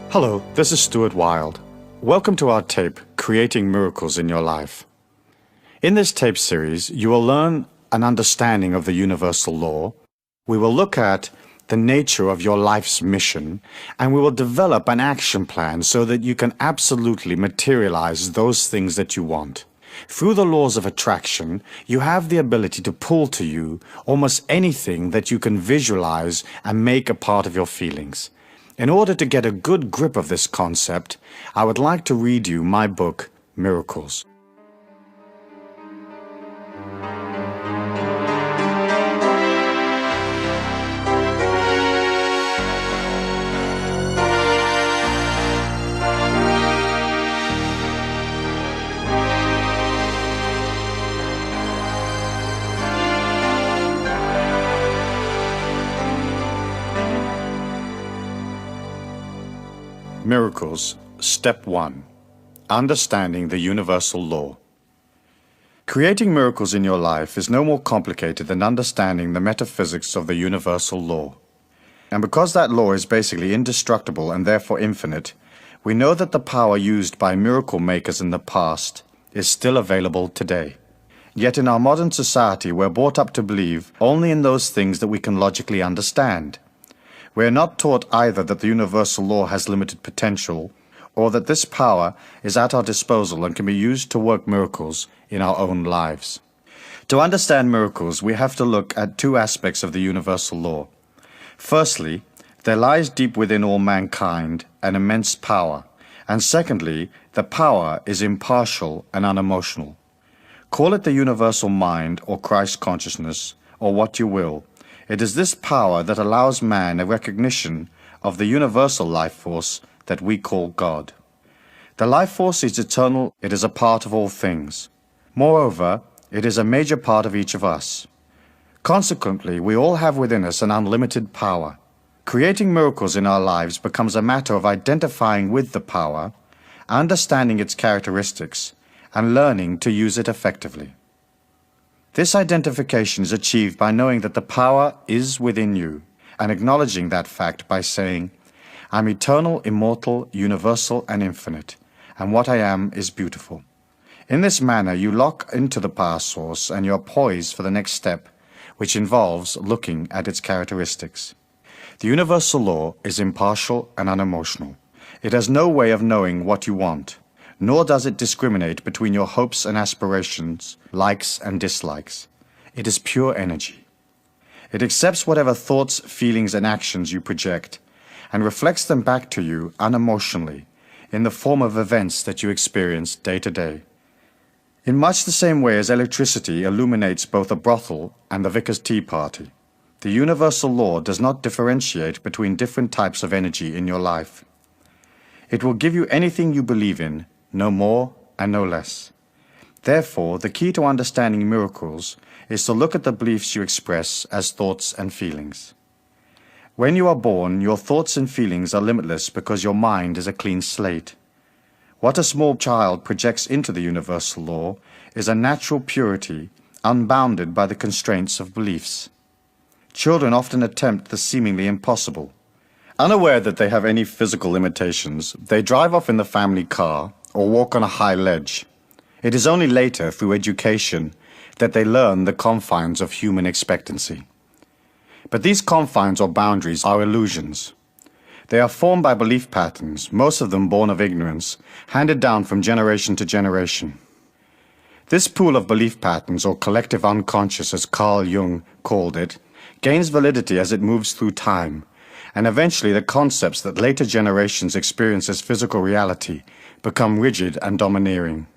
Hello, this is Stuart Wilde. Welcome to our tape, Creating Miracles in Your Life. In this tape series, you will learn an understanding of the universal law. We will look at the nature of your life's mission, and we will develop an action plan so that you can absolutely materialize those things that you want. Through the laws of attraction, you have the ability to pull to you almost anything that you can visualize and make a part of your feelings. In order to get a good grip of this concept, I would like to read you my book, Miracles. Miracles, Step 1. Understanding the Universal Law. Creating miracles in your life is no more complicated than understanding the metaphysics of the universal law. And because that law is basically indestructible and therefore infinite, we know that the power used by miracle makers in the past is still available today. Yet in our modern society, we're brought up to believe only in those things that we can logically understand. We are not taught either that the universal law has limited potential, or that this power is at our disposal and can be used to work miracles in our own lives. To understand miracles, we have to look at two aspects of the universal law. Firstly, there lies deep within all mankind an immense power, and secondly, the power is impartial and unemotional. Call it the universal mind or Christ consciousness, or what you will. It is this power that allows man a recognition of the universal life force that we call God. The life force is eternal, it is a part of all things. Moreover, it is a major part of each of us. Consequently, we all have within us an unlimited power. Creating miracles in our lives becomes a matter of identifying with the power, understanding its characteristics, and learning to use it effectively. This identification is achieved by knowing that the power is within you, and acknowledging that fact by saying, I'm eternal, immortal, universal, and infinite, and what I am is beautiful. In this manner, you lock into the power source and you're poised for the next step, which involves looking at its characteristics. The universal law is impartial and unemotional. It has no way of knowing what you want, nor does it discriminate between your hopes and aspirations, likes and dislikes. It is pure energy. It accepts whatever thoughts, feelings, and actions you project, and reflects them back to you unemotionally, in the form of events that you experience day to day. In much the same way as electricity illuminates both a brothel and the vicar's tea party, the universal law does not differentiate between different types of energy in your life. It will give you anything you believe in, no more and no less. Therefore, the key to understanding miracles is to look at the beliefs you express as thoughts and feelings. When you are born, your thoughts and feelings are limitless because your mind is a clean slate. What a small child projects into the universal law is a natural purity, unbounded by the constraints of beliefs. Children often attempt the seemingly impossible. Unaware that they have any physical limitations, they drive off in the family car or walk on a high ledge. It is only later, through education, that they learn the confines of human expectancy. But these confines or boundaries are illusions. They are formed by belief patterns, most of them born of ignorance, handed down from generation to generation. This pool of belief patterns, or collective unconscious as Carl Jung called it, gains validity as it moves through time, and eventually the concepts that later generations experience as physical reality become rigid and domineering.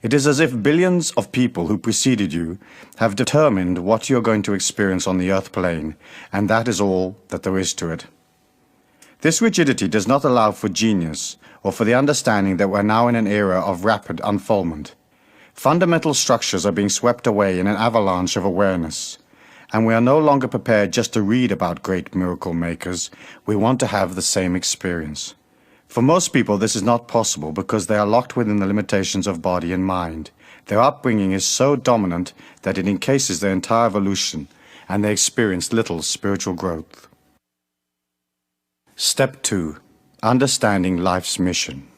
It is as if billions of people who preceded you have determined what you're going to experience on the earth plane, and that is all that there is to it. This rigidity does not allow for genius or for the understanding that we're now in an era of rapid unfoldment. Fundamental structures are being swept away in an avalanche of awareness, and we are no longer prepared just to read about great miracle makers. We want to have the same experience. For most people, this is not possible because they are locked within the limitations of body and mind. Their upbringing is so dominant that it encases their entire evolution, and they experience little spiritual growth. Step 2. Understanding life's mission.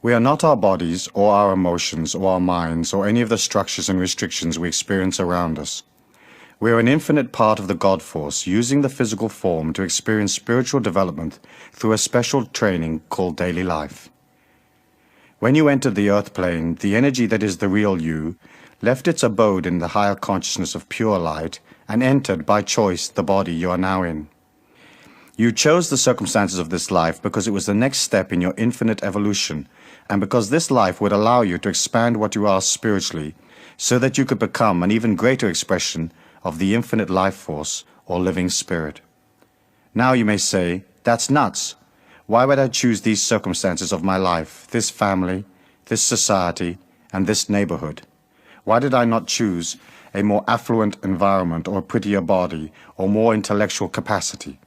We are not our bodies or our emotions or our minds or any of the structures and restrictions we experience around us. We are an infinite part of the God force, using the physical form to experience spiritual development through a special training called daily life. When you entered the earth plane, the energy that is the real you left its abode in the higher consciousness of pure light and entered by choice the body you are now in. You chose the circumstances of this life because it was the next step in your infinite evolution, and because this life would allow you to expand what you are spiritually, so that you could become an even greater expression of the infinite life force or living spirit. Now you may say, that's nuts. Why would I choose these circumstances of my life, this family, this society, and this neighborhood? Why did I not choose a more affluent environment or a prettier body or more intellectual capacity?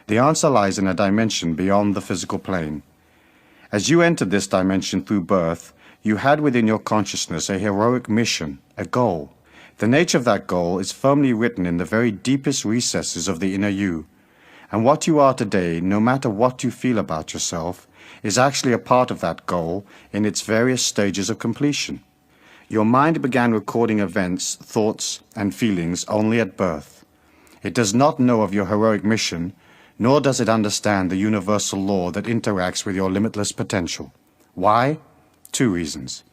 The answer lies in a dimension beyond the physical plane. As you entered this dimension through birth, you had within your consciousness a heroic mission, a goal. The nature of that goal is firmly written in the very deepest recesses of the inner you. And what you are today, no matter what you feel about yourself, is actually a part of that goal in its various stages of completion. Your mind began recording events, thoughts, and feelings only at birth. It does not know of your heroic mission, nor does it understand the universal law that interacts with your limitless potential. Why? 2 reasons.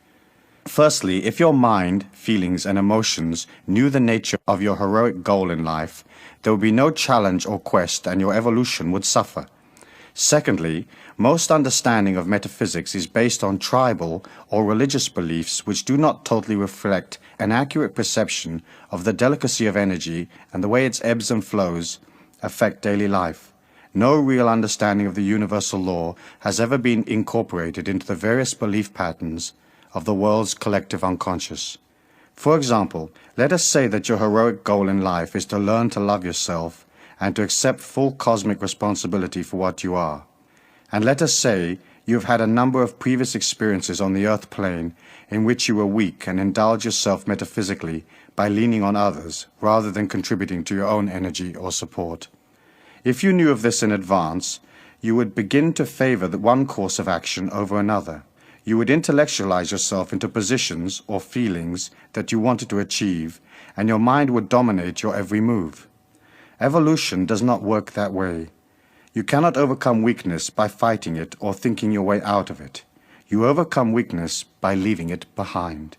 Firstly, if your mind, feelings, and emotions knew the nature of your heroic goal in life, there would be no challenge or quest, and your evolution would suffer. Secondly, most understanding of metaphysics is based on tribal or religious beliefs which do not totally reflect an accurate perception of the delicacy of energy and the way its ebbs and flows affect daily life. No real understanding of the universal law has ever been incorporated into the various belief patterns of the world's collective unconscious. For example, let us say that your heroic goal in life is to learn to love yourself and to accept full cosmic responsibility for what you are. And let us say you have had a number of previous experiences on the earth plane in which you were weak and indulge yourself metaphysically by leaning on others rather than contributing to your own energy or support. If you knew of this in advance, you would begin to favor the one course of action over another. You would intellectualize yourself into positions or feelings that you wanted to achieve, and your mind would dominate your every move. Evolution does not work that way. You cannot overcome weakness by fighting it or thinking your way out of it. You overcome weakness by leaving it behind.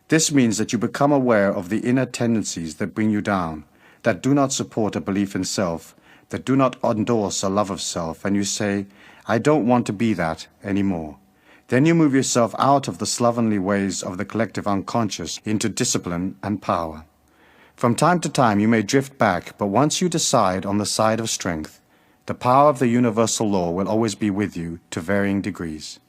This means that you become aware of the inner tendencies that bring you down, that do not support a belief in self, that do not endorse a love of self, and you say, I don't want to be that anymore. Then you move yourself out of the slovenly ways of the collective unconscious into discipline and power. From time to time you may drift back, but once you decide on the side of strength, the power of the universal law will always be with you to varying degrees.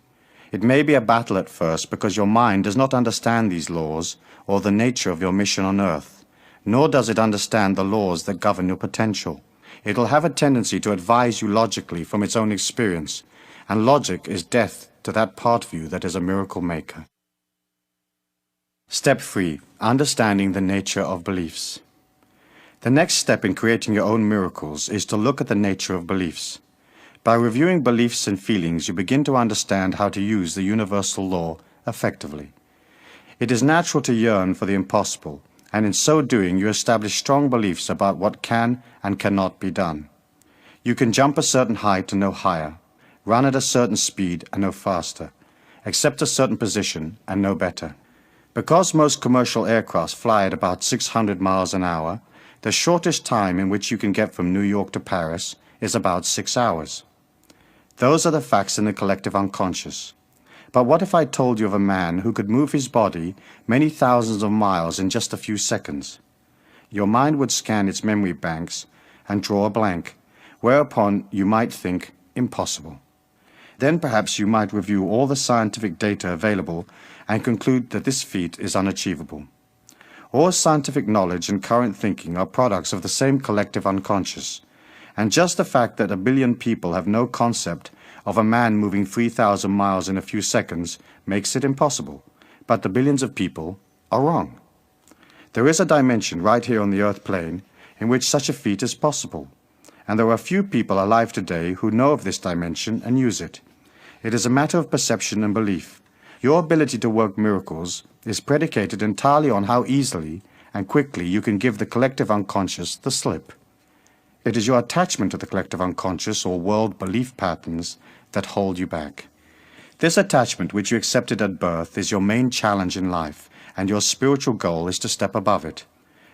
It may be a battle at first because your mind does not understand these laws or the nature of your mission on earth, nor does it understand the laws that govern your potential. It will have a tendency to advise you logically from its own experience, and logic is death to that part of you that is a miracle maker. Step 3. Understanding the nature of beliefs. The next step in creating your own miracles is to look at the nature of beliefs. By reviewing beliefs and feelings, you begin to understand how to use the universal law effectively. It is natural to yearn for the impossible, and in so doing you establish strong beliefs about what can and cannot be done. You can jump a certain height and no higher, run at a certain speed and no faster, accept a certain position and no better. Because most commercial aircraft fly at about 600 miles an hour, the shortest time in which you can get from New York to Paris is about 6 hours. Those are the facts in the collective unconscious. But what if I told you of a man who could move his body many thousands of miles in just a few seconds? Your mind would scan its memory banks and draw a blank, whereupon you might think, impossible. Then perhaps you might review all the scientific data available and conclude that this feat is unachievable. All scientific knowledge and current thinking are products of the same collective unconscious, and just the fact that 1 billion people have no concept of a man moving 3,000 miles in a few seconds makes it impossible, but the billions of people are wrong. There is a dimension right here on the earth plane in which such a feat is possible, and there are few people alive today who know of this dimension and use it. It is a matter of perception and belief. Your ability to work miracles is predicated entirely on how easily and quickly you can give the collective unconscious the slip. It is your attachment to the collective unconscious or world belief patterns that hold you back. This attachment, which you accepted at birth, is your main challenge in life, and your spiritual goal is to step above it.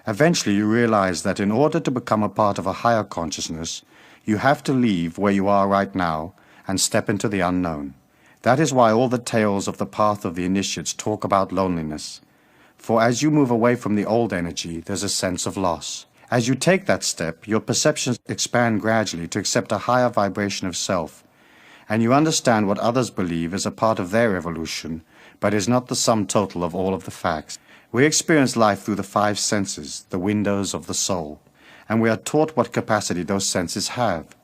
Eventually you realize that in order to become a part of a higher consciousness, you have to leave where you are right now and step into the unknown. That is why all the tales of the path of the initiates talk about loneliness. For as you move away from the old energy, there's a sense of loss. As you take that step, your perceptions expand gradually to accept a higher vibration of self, and you understand what others believe is a part of their evolution, but is not the sum total of all of the facts. We experience life through the five senses, the windows of the soul, and we are taught what capacity those senses have.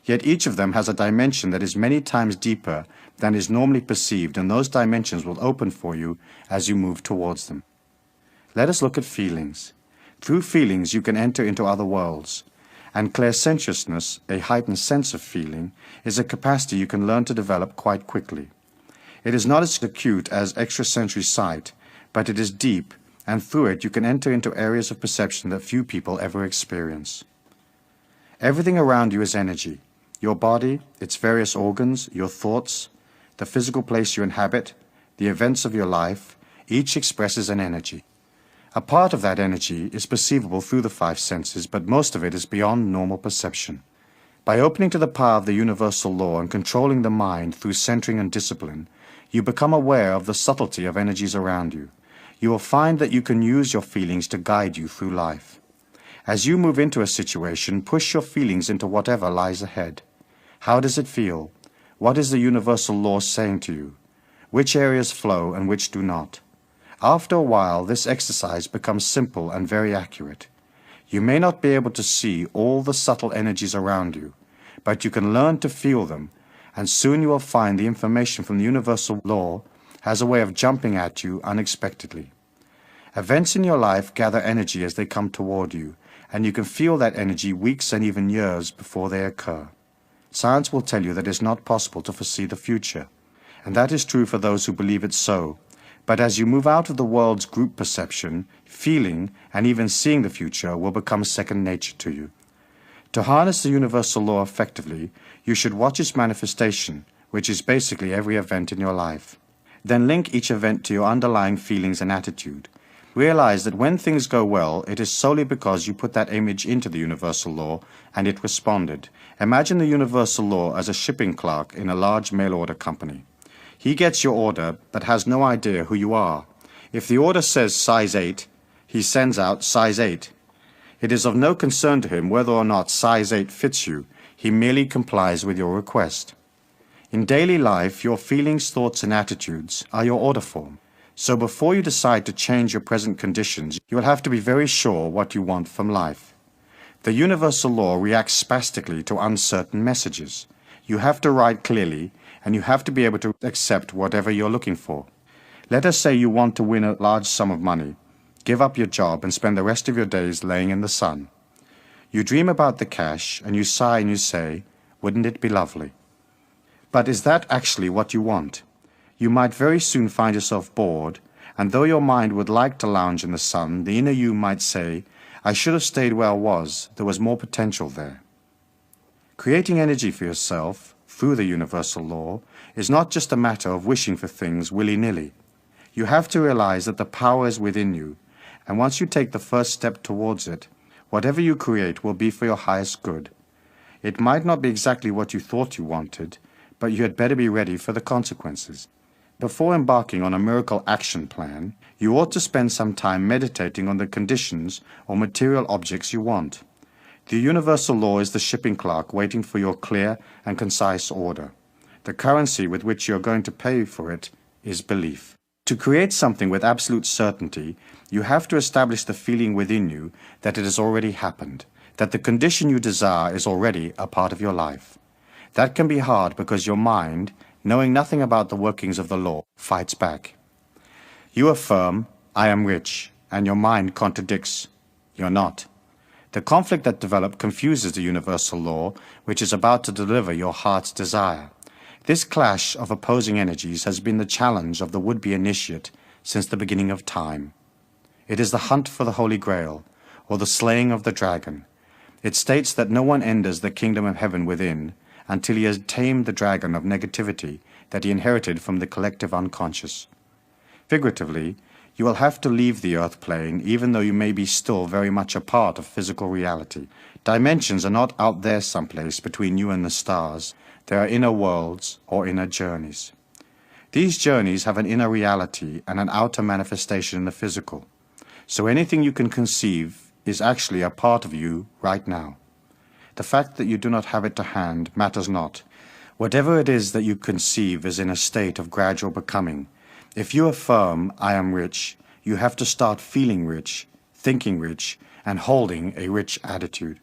Yet each of them has a dimension that is many times deeper than is normally perceived, and those dimensions will open for you as you move towards them. Let us look at feelings. Through feelings you can enter into other worlds, and clairsentiousness, a heightened sense of feeling, is a capacity you can learn to develop quite quickly. It is not as acute as extrasensory sight, but it is deep, and through it you can enter into areas of perception that few people ever experience. Everything around you is energy. Your body, its various organs, your thoughts, the physical place you inhabit, the events of your life, each expresses an energy. A part of that energy is perceivable through the five senses, but most of it is beyond normal perception. By opening to the power of the universal law and controlling the mind through centering and discipline, you become aware of the subtlety of energies around you. You will find that you can use your feelings to guide you through life. As you move into a situation, push your feelings into whatever lies ahead. How does it feel? What is the universal law saying to you? Which areas flow and which do not? After a while, this exercise becomes simple and very accurate. You may not be able to see all the subtle energies around you, but you can learn to feel them, and soon you will find the information from the universal law has a way of jumping at you unexpectedly. Events in your life gather energy as they come toward you, and you can feel that energy weeks and even years before they occur. Science will tell you that it is not possible to foresee the future, and that is true for those who believe it so. But as you move out of the world's group perception, feeling and even seeing the future will become second nature to you. To harness the universal law effectively, you should watch its manifestation, which is basically every event in your life. Then link each event to your underlying feelings and attitude. Realize that when things go well, it is solely because you put that image into the universal law and it responded. Imagine the universal law as a shipping clerk in a large mail order company. He gets your order but has no idea who you are. If the order says size 8, he sends out size 8. It is of no concern to him whether or not size 8 fits you. He merely complies with your request. In daily life, your feelings, thoughts, and attitudes are your order form. So before you decide to change your present conditions, you will have to be very sure what you want from life. The universal law reacts spastically to uncertain messages. You have to write clearly, and you have to be able to accept whatever you're looking for. Let us say you want to win a large sum of money, give up your job, and spend the rest of your days laying in the sun. You dream about the cash, and you sigh and you say, "Wouldn't it be lovely?" But is that actually what you want? You might very soon find yourself bored, and though your mind would like to lounge in the sun, the inner you might say, "I should have stayed where I was. There was more potential there." Creating energy for yourself, through the universal law, is not just a matter of wishing for things willy-nilly. You have to realize that the power is within you, and once you take the first step towards it, whatever you create will be for your highest good. It might not be exactly what you thought you wanted, but you had better be ready for the consequences. Before embarking on a miracle action plan, you ought to spend some time meditating on the conditions or material objects you want. The universal law is the shipping clerk waiting for your clear and concise order. The currency with which you are going to pay for it is belief. To create something with absolute certainty, you have to establish the feeling within you that it has already happened, that the condition you desire is already a part of your life. That can be hard because your mind, knowing nothing about the workings of the law, fights back. You affirm, "I am rich," and your mind contradicts, "You're not." The conflict that developed confuses the universal law, which is about to deliver your heart's desire. This clash of opposing energies has been the challenge of the would-be initiate since the beginning of time. It is the hunt for the Holy Grail, or the slaying of the dragon. It states that no one enters the kingdom of heaven within until he has tamed the dragon of negativity that he inherited from the collective unconscious. Figuratively, you will have to leave the earth plane even though you may be still very much a part of physical reality. Dimensions are not out there someplace between you and the stars. They are inner worlds or inner journeys. These journeys have an inner reality and an outer manifestation in the physical. So anything you can conceive is actually a part of you right now. The fact that you do not have it to hand matters not. Whatever it is that you conceive is in a state of gradual becoming. If you affirm, I am rich, you have to start feeling rich, thinking rich, and holding a rich attitude.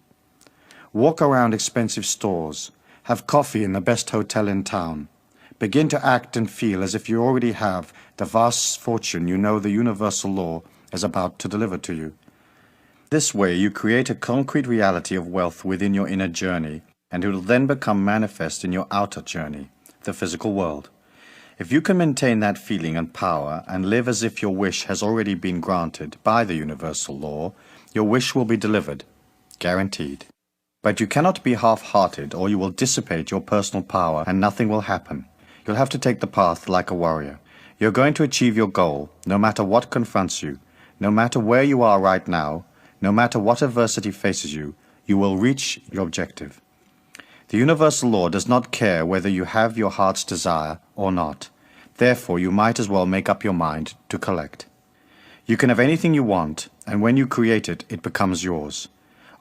Walk around expensive stores. Have coffee in the best hotel in town. Begin to act and feel as if you already have the vast fortune you know the universal law is about to deliver to you. This way you create a concrete reality of wealth within your inner journey, and it will then become manifest in your outer journey, the physical world. If you can maintain that feeling and power and live as if your wish has already been granted by the universal law, your wish will be delivered, guaranteed. But you cannot be half-hearted or you will dissipate your personal power and nothing will happen. You'll have to take the path like a warrior. You're going to achieve your goal, no matter what confronts you, no matter where you are right now, no matter what adversity faces you, you will reach your objective. The universal law does not care whether you have your heart's desire or not. Therefore, you might as well make up your mind to collect. You can have anything you want, and when you create it, it becomes yours.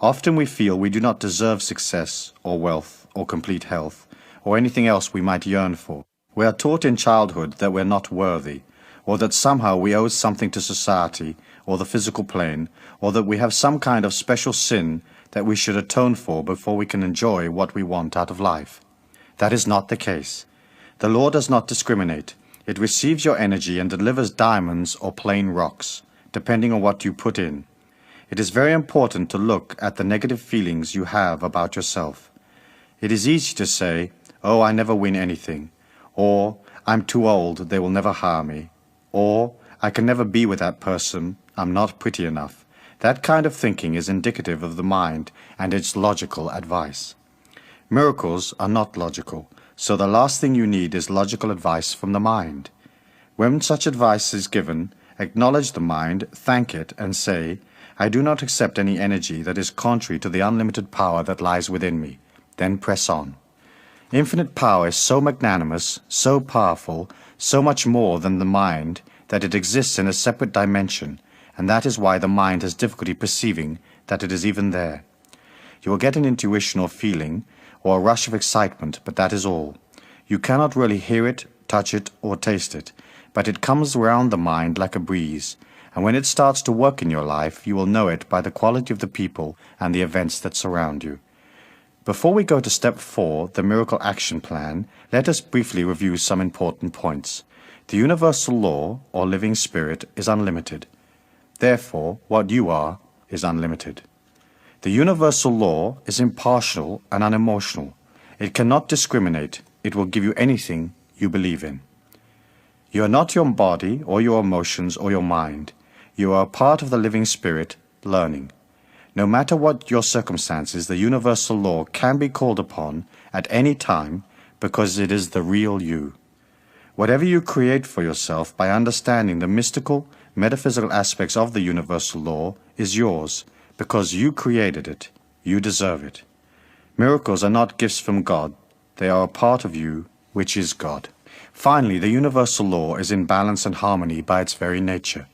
Often we feel we do not deserve success, or wealth, or complete health, or anything else we might yearn for. We are taught in childhood that we're not worthy, or that somehow we owe something to society, or the physical plane, or that we have some kind of special sin that we should atone for before we can enjoy what we want out of life. That is not the case. The law does not discriminate. It receives your energy and delivers diamonds or plain rocks, depending on what you put in. It is very important to look at the negative feelings you have about yourself. It is easy to say, oh, I never win anything, or I'm too old, they will never hire me, or I can never be with that person, I'm not pretty enough. That kind of thinking is indicative of the mind and its logical advice. Miracles are not logical, so the last thing you need is logical advice from the mind. When such advice is given, acknowledge the mind, thank it, and say, I do not accept any energy that is contrary to the unlimited power that lies within me. Then press on. Infinite power is so magnanimous, so powerful, so much more than the mind, that it exists in a separate dimension, and that is why the mind has difficulty perceiving that it is even there. You will get an intuition or feeling, or a rush of excitement, but that is all. You cannot really hear it, touch it, or taste it, but it comes around the mind like a breeze, and when it starts to work in your life, you will know it by the quality of the people and the events that surround you. Before we go to step 4, the Miracle Action Plan, let us briefly review some important points. The universal law, or living spirit, is unlimited. Therefore, what you are is unlimited. The universal law is impartial and unemotional. It cannot discriminate. It will give you anything you believe in. You are not your body or your emotions or your mind. You are a part of the living spirit, learning. No matter what your circumstances, the universal law can be called upon at any time because it is the real you. Whatever you create for yourself by understanding the mystical, metaphysical aspects of the universal law is yours because you created it. You deserve it. Miracles are not gifts from God. They are a part of you, which is God. Finally, the universal law is in balance and harmony by its very nature.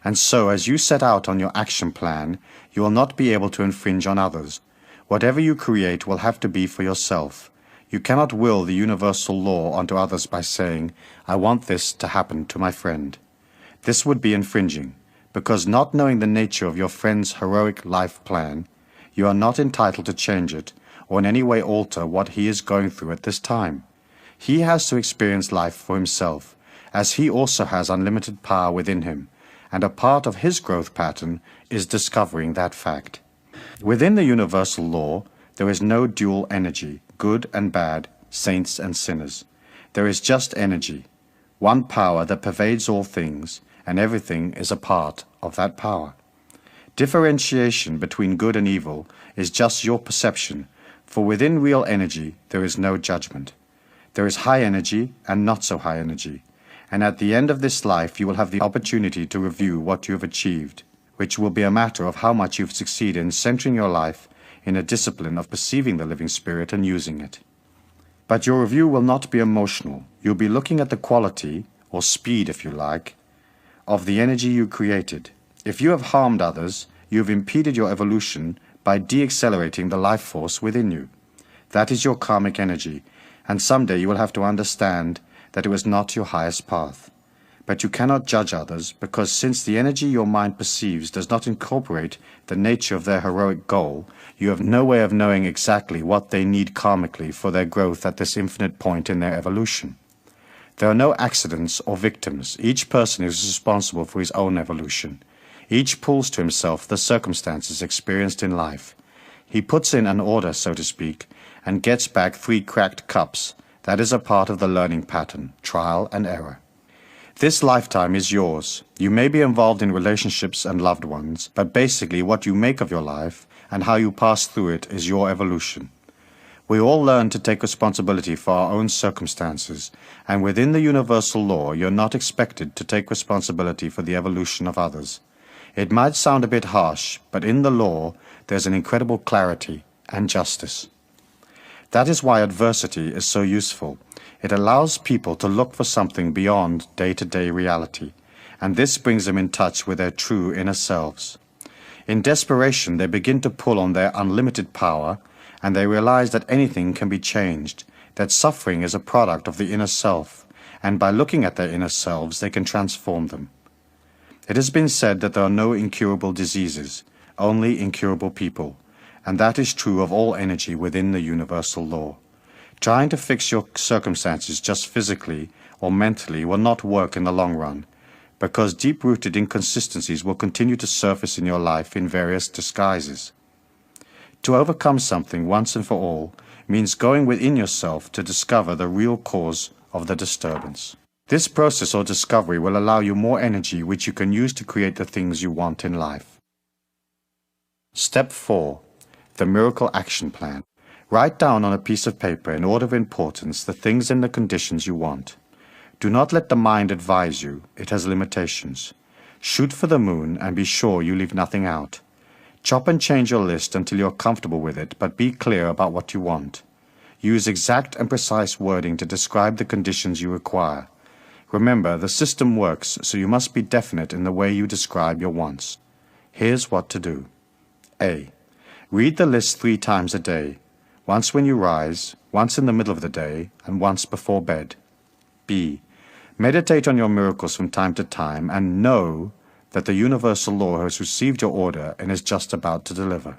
And so, as you set out on your action plan, you will not be able to infringe on others. Whatever you create will have to be for yourself. You cannot will the universal law onto others by saying, I want this to happen to my friend. This would be infringing, because not knowing the nature of your friend's heroic life plan, you are not entitled to change it or in any way alter what he is going through at this time. He has to experience life for himself, as he also has unlimited power within him, and a part of his growth pattern is discovering that fact. Within the universal law, there is no dual energy, good and bad, saints and sinners. There is just energy, one power that pervades all things, and everything is a part of that power. Differentiation between good and evil is just your perception, for within real energy there is no judgment. There is high energy and not so high energy, and at the end of this life you will have the opportunity to review what you have achieved, which will be a matter of how much you've succeeded in centering your life in a discipline of perceiving the living spirit and using it. But your review will not be emotional. You'll be looking at the quality, or speed if you like, of the energy you created. If you have harmed others, you have impeded your evolution by de-accelerating the life force within you. That is your karmic energy, and someday you will have to understand that it was not your highest path. But you cannot judge others, because since the energy your mind perceives does not incorporate the nature of their heroic goal, you have no way of knowing exactly what they need karmically for their growth at this infinite point in their evolution. There are no accidents or victims. Each person is responsible for his own evolution. Each pulls to himself the circumstances experienced in life. He puts in an order, so to speak, and gets back 3 cracked cups. That is a part of the learning pattern, trial and error. This lifetime is yours. You may be involved in relationships and loved ones, but basically what you make of your life and how you pass through it is your evolution. We all learn to take responsibility for our own circumstances, and within the universal law you're not expected to take responsibility for the evolution of others. It might sound a bit harsh, but in the law there's an incredible clarity and justice. That is why adversity is so useful. It allows people to look for something beyond day-to-day reality, and this brings them in touch with their true inner selves. In desperation, they begin to pull on their unlimited power, and they realize that anything can be changed, that suffering is a product of the inner self, and by looking at their inner selves, they can transform them. It has been said that there are no incurable diseases, only incurable people, and that is true of all energy within the universal law. Trying to fix your circumstances just physically or mentally will not work in the long run, because deep-rooted inconsistencies will continue to surface in your life in various disguises. To overcome something once and for all means going within yourself to discover the real cause of the disturbance. This process or discovery will allow you more energy which you can use to create the things you want in life. Step 4. The Miracle Action Plan. Write down on a piece of paper in order of importance the things and the conditions you want. Do not let the mind advise you. It has limitations. Shoot for the moon and be sure you leave nothing out. Chop and change your list until you're comfortable with it, but be clear about what you want. Use exact and precise wording to describe the conditions you require. Remember, the system works, so you must be definite in the way you describe your wants. Here's what to do. A. Read the list 3 times a day. Once when you rise, once in the middle of the day, and once before bed. B. Meditate on your miracles from time to time and know that the universal law has received your order and is just about to deliver.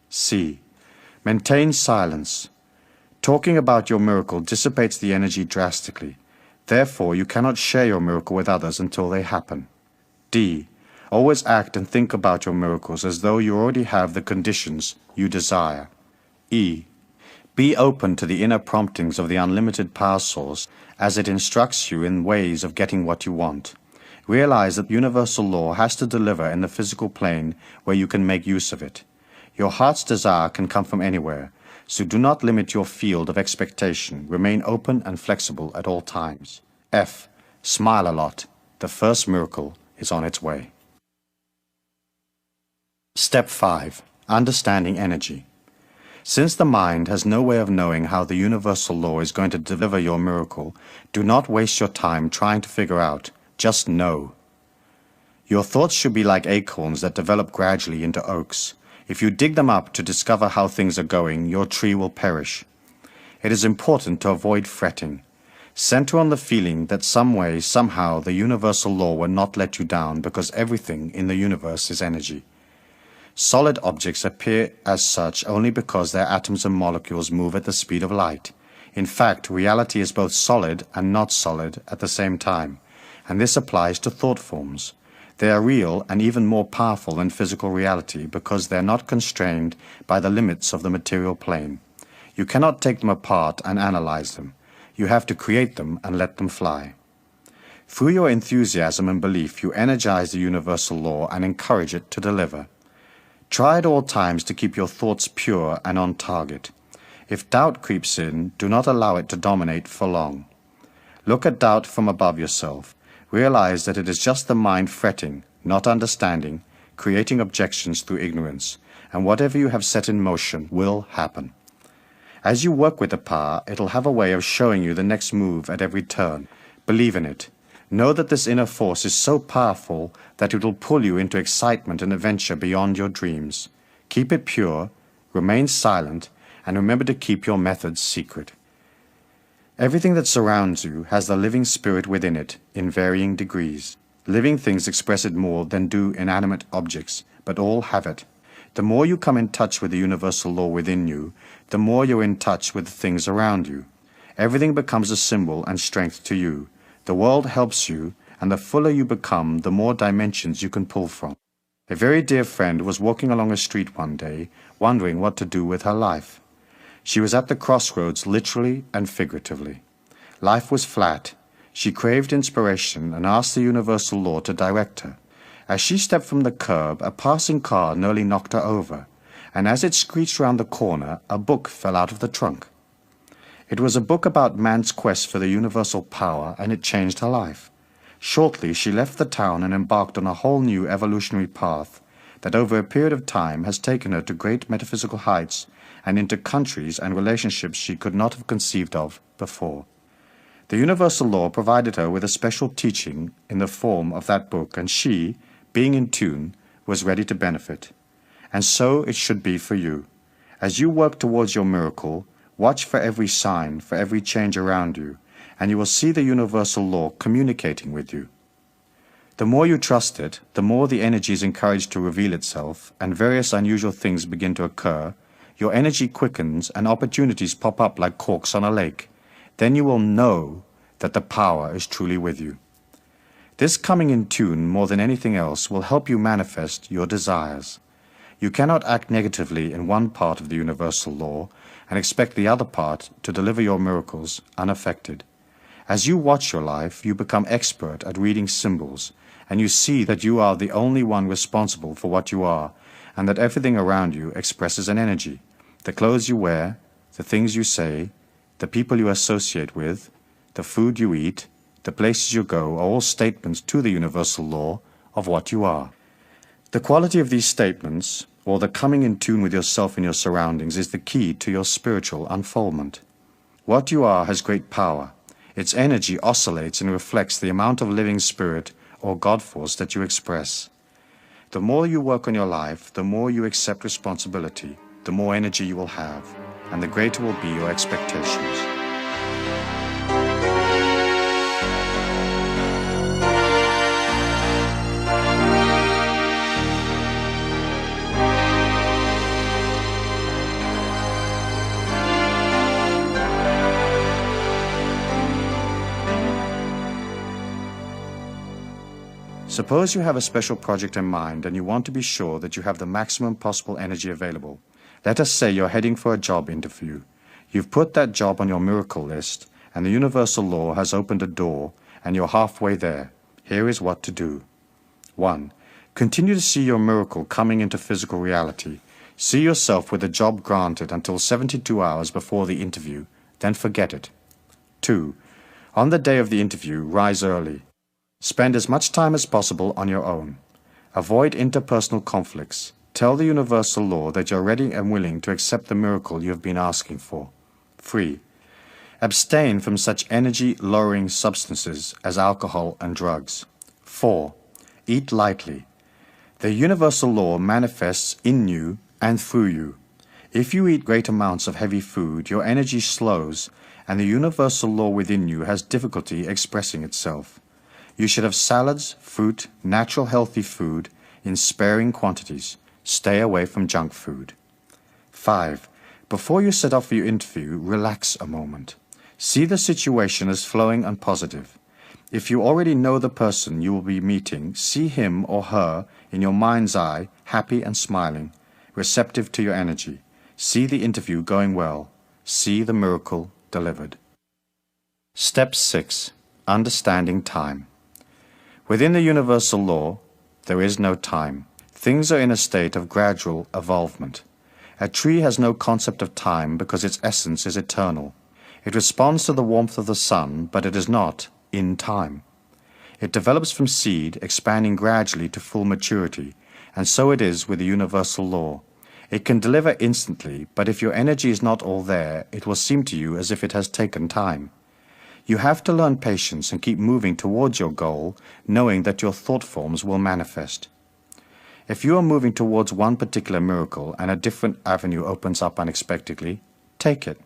C. Maintain silence. Talking about your miracle dissipates the energy drastically. Therefore, you cannot share your miracle with others until they happen. D. Always act and think about your miracles as though you already have the conditions you desire. E. Be open to the inner promptings of the unlimited power source as it instructs you in ways of getting what you want. Realize that universal law has to deliver in the physical plane where you can make use of it. Your heart's desire can come from anywhere, so do not limit your field of expectation. Remain open and flexible at all times. F. Smile a lot. The first miracle is on its way. Step 5. Understanding energy. Since the mind has no way of knowing how the universal law is going to deliver your miracle, do not waste your time trying to figure out. Just know. Your thoughts should be like acorns that develop gradually into oaks. If you dig them up to discover how things are going, your tree will perish. It is important to avoid fretting. Center on the feeling that some way, somehow, the universal law will not let you down because everything in the universe is energy. Solid objects appear as such only because their atoms and molecules move at the speed of light. In fact, reality is both solid and not solid at the same time, and this applies to thought forms. They are real and even more powerful than physical reality because they are not constrained by the limits of the material plane. You cannot take them apart and analyze them. You have to create them and let them fly. Through your enthusiasm and belief, you energize the universal law and encourage it to deliver. Try at all times to keep your thoughts pure and on target. If doubt creeps in, do not allow it to dominate for long. Look at doubt from above yourself. Realize that it is just the mind fretting, not understanding, creating objections through ignorance, and whatever you have set in motion will happen. As you work with the power, it'll have a way of showing you the next move at every turn. Believe in it. Know that this inner force is so powerful that it will pull you into excitement and adventure beyond your dreams. Keep it pure, remain silent, and remember to keep your methods secret. Everything that surrounds you has the living spirit within it in varying degrees. Living things express it more than do inanimate objects, but all have it. The more you come in touch with the universal law within you, the more you're in touch with the things around you. Everything becomes a symbol and strength to you. The world helps you, and the fuller you become, the more dimensions you can pull from. A very dear friend was walking along a street one day, wondering what to do with her life. She was at the crossroads literally and figuratively. Life was flat. She craved inspiration and asked the universal law to direct her. As she stepped from the curb, a passing car nearly knocked her over, and as it screeched round the corner, a book fell out of the trunk. It was a book about man's quest for the universal power, and it changed her life. Shortly, she left the town and embarked on a whole new evolutionary path that over a period of time has taken her to great metaphysical heights and into countries and relationships she could not have conceived of before. The universal law provided her with a special teaching in the form of that book, and she, being in tune, was ready to benefit. And so it should be for you. As you work towards your miracle, watch for every sign, for every change around you, and you will see the universal law communicating with you. The more you trust it, the more the energy is encouraged to reveal itself, and various unusual things begin to occur. Your energy quickens, and opportunities pop up like corks on a lake. Then you will know that the power is truly with you. This coming in tune, more than anything else, will help you manifest your desires. You cannot act negatively in one part of the universal law and expect the other part to deliver your miracles unaffected. As you watch your life, you become expert at reading symbols, and you see that you are the only one responsible for what you are, and that everything around you expresses an energy. The clothes you wear, the things you say, the people you associate with, the food you eat, the places you go are all statements to the universal law of what you are. The quality of these statements, or the coming in tune with yourself and your surroundings, is the key to your spiritual unfoldment. What you are has great power. Its energy oscillates and reflects the amount of living spirit or God force that you express. The more you work on your life, the more you accept responsibility, the more energy you will have, and the greater will be your expectations. Suppose you have a special project in mind and you want to be sure that you have the maximum possible energy available. Let us say you're heading for a job interview. You've put that job on your miracle list, and the universal law has opened a door, and you're halfway there. Here is what to do. 1. Continue to see your miracle coming into physical reality. See yourself with the job granted until 72 hours before the interview, then forget it. 2. On the day of the interview, rise early. Spend as much time as possible on your own. Avoid interpersonal conflicts. Tell the universal law that you're ready and willing to accept the miracle you have been asking for. 3. Abstain from such energy-lowering substances as alcohol and drugs. 4. Eat lightly. The universal law manifests in you and through you. If you eat great amounts of heavy food, your energy slows, and the universal law within you has difficulty expressing itself. You should have salads, fruit, natural healthy food in sparing quantities. Stay away from junk food. 5. Before you set off for your interview, relax a moment. See the situation as flowing and positive. If you already know the person you will be meeting, see him or her in your mind's eye, happy and smiling, receptive to your energy. See the interview going well. See the miracle delivered. Step 6. Understanding time. Within the universal law, there is no time. Things are in a state of gradual evolvement. A tree has no concept of time because its essence is eternal. It responds to the warmth of the sun, but it is not in time. It develops from seed, expanding gradually to full maturity, and so it is with the universal law. It can deliver instantly, but if your energy is not all there, it will seem to you as if it has taken time. You have to learn patience and keep moving towards your goal, knowing that your thought forms will manifest. If you are moving towards one particular miracle and a different avenue opens up unexpectedly, take it.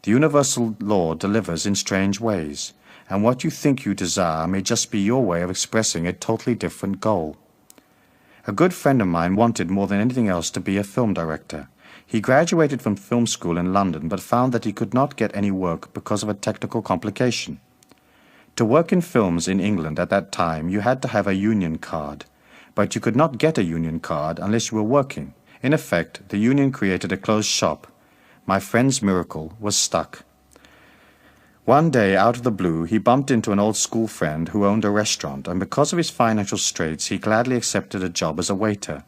The universal law delivers in strange ways, and what you think you desire may just be your way of expressing a totally different goal. A good friend of mine wanted more than anything else to be a film director. He graduated from film school in London but found that he could not get any work because of a technical complication. To work in films in England at that time, you had to have a union card, but you could not get a union card unless you were working. In effect, the union created a closed shop. My friend's miracle was stuck. One day, out of the blue, he bumped into an old school friend who owned a restaurant, and because of his financial straits, he gladly accepted a job as a waiter.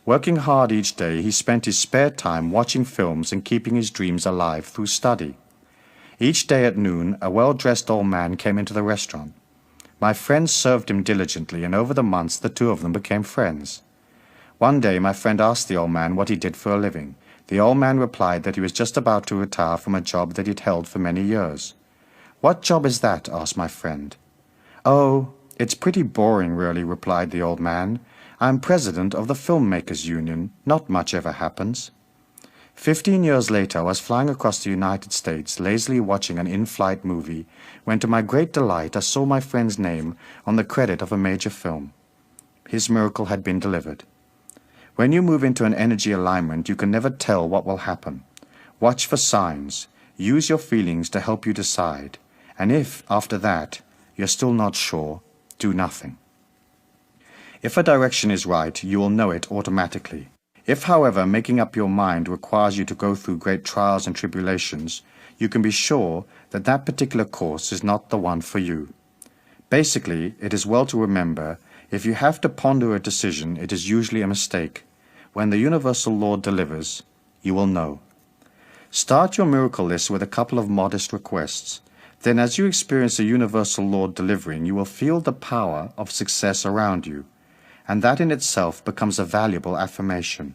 Working hard each day, he spent his spare time watching films and keeping his dreams alive through study. Each day at noon, a well-dressed old man came into the restaurant. My friend served him diligently, and over the months the two of them became friends. One day my friend asked the old man what he did for a living. The old man replied that he was just about to retire from a job that he'd held for many years. "What job is that?" asked my friend. "Oh, it's pretty boring, really," replied the old man. "I'm president of the Filmmakers' Union. Not much ever happens." 15 years later, I was flying across the United States, lazily watching an in-flight movie, when to my great delight I saw my friend's name on the credit of a major film. His miracle had been delivered. When you move into an energy alignment, you can never tell what will happen. Watch for signs. Use your feelings to help you decide. And if, after that, you're still not sure, do nothing. If a direction is right, you will know it automatically. If, however, making up your mind requires you to go through great trials and tribulations, you can be sure that that particular course is not the one for you. Basically, it is well to remember, if you have to ponder a decision, it is usually a mistake. When the universal law delivers, you will know. Start your miracle list with a couple of modest requests. Then as you experience the universal law delivering, you will feel the power of success around you. And that in itself becomes a valuable affirmation.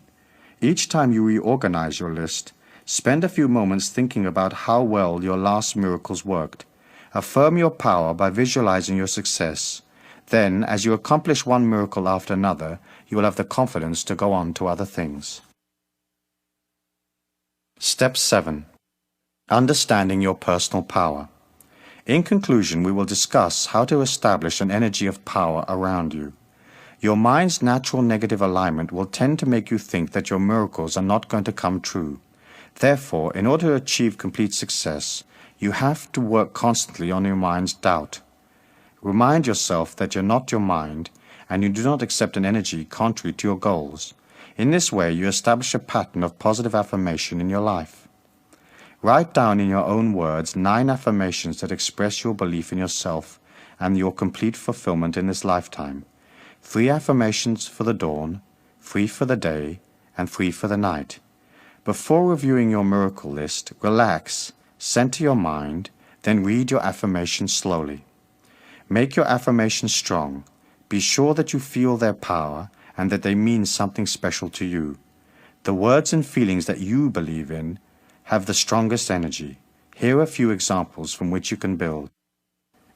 Each time you reorganize your list, spend a few moments thinking about how well your last miracles worked. Affirm your power by visualizing your success. Then, as you accomplish one miracle after another, you will have the confidence to go on to other things. Step 7. Understanding your personal power. In conclusion, we will discuss how to establish an energy of power around you. Your mind's natural negative alignment will tend to make you think that your miracles are not going to come true. Therefore, in order to achieve complete success, you have to work constantly on your mind's doubt. Remind yourself that you're not your mind, and you do not accept an energy contrary to your goals. In this way, you establish a pattern of positive affirmation in your life. Write down in your own words 9 affirmations that express your belief in yourself and your complete fulfillment in this lifetime. 3 affirmations for the dawn, 3 for the day, and 3 for the night. Before reviewing your miracle list, relax, center your mind, then read your affirmations slowly. Make your affirmations strong. Be sure that you feel their power and that they mean something special to you. The words and feelings that you believe in have the strongest energy. Here are a few examples from which you can build.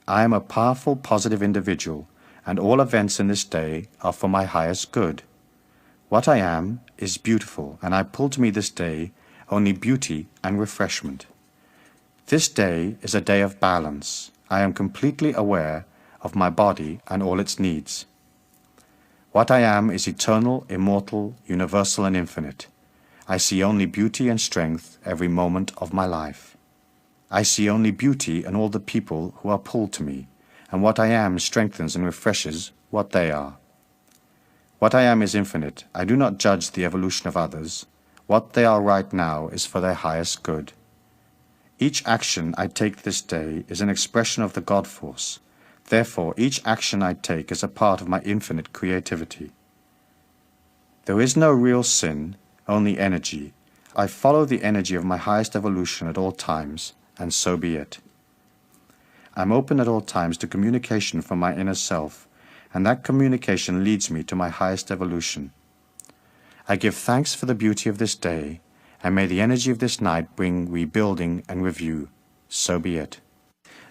I am a powerful, positive individual, and all events in this day are for my highest good. What I am is beautiful, and I pull to me this day only beauty and refreshment. This day is a day of balance. I am completely aware of my body and all its needs. What I am is eternal, immortal, universal, and infinite. I see only beauty and strength every moment of my life. I see only beauty in all the people who are pulled to me, and what I am strengthens and refreshes what they are. What I am is infinite. I do not judge the evolution of others. What they are right now is for their highest good. Each action I take this day is an expression of the God force. Therefore, each action I take is a part of my infinite creativity. There is no real sin, only energy. I follow the energy of my highest evolution at all times, and so be it. I'm open at all times to communication from my inner self, and that communication leads me to my highest evolution. I give thanks for the beauty of this day, and may the energy of this night bring rebuilding and review. So be it.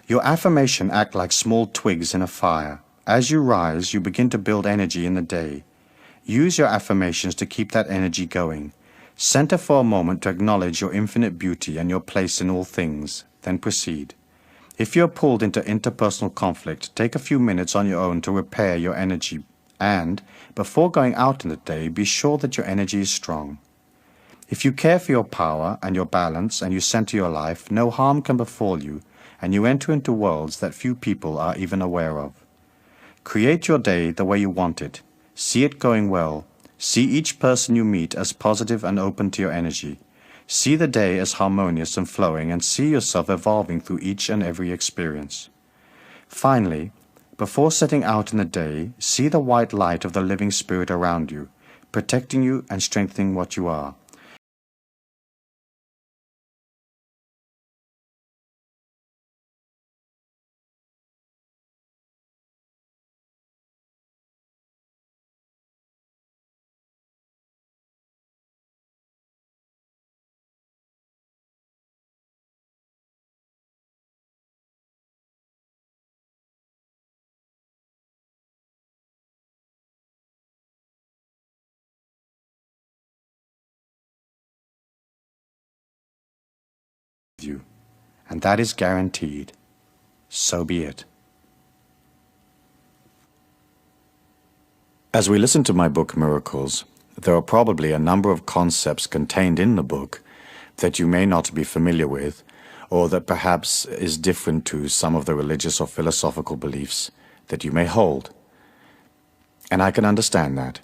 Your affirmation act like small twigs in a fire. As you rise, you begin to build energy in the day. Use your affirmations to keep that energy going. Center for a moment to acknowledge your infinite beauty and your place in all things, then proceed. If you're pulled into interpersonal conflict, take a few minutes on your own to repair your energy, and, before going out in the day, be sure that your energy is strong. If you care for your power and your balance and you center your life, no harm can befall you, and you enter into worlds that few people are even aware of. Create your day the way you want it. See it going well. See each person you meet as positive and open to your energy. See the day as harmonious and flowing, and see yourself evolving through each and every experience. Finally, before setting out in the day, see the white light of the living spirit around you, protecting you and strengthening what you are. You, and that is guaranteed. So be it. As we listen to my book Miracles, there are probably a number of concepts contained in the book that you may not be familiar with, or that perhaps is different to some of the religious or philosophical beliefs that you may hold. And I can understand that.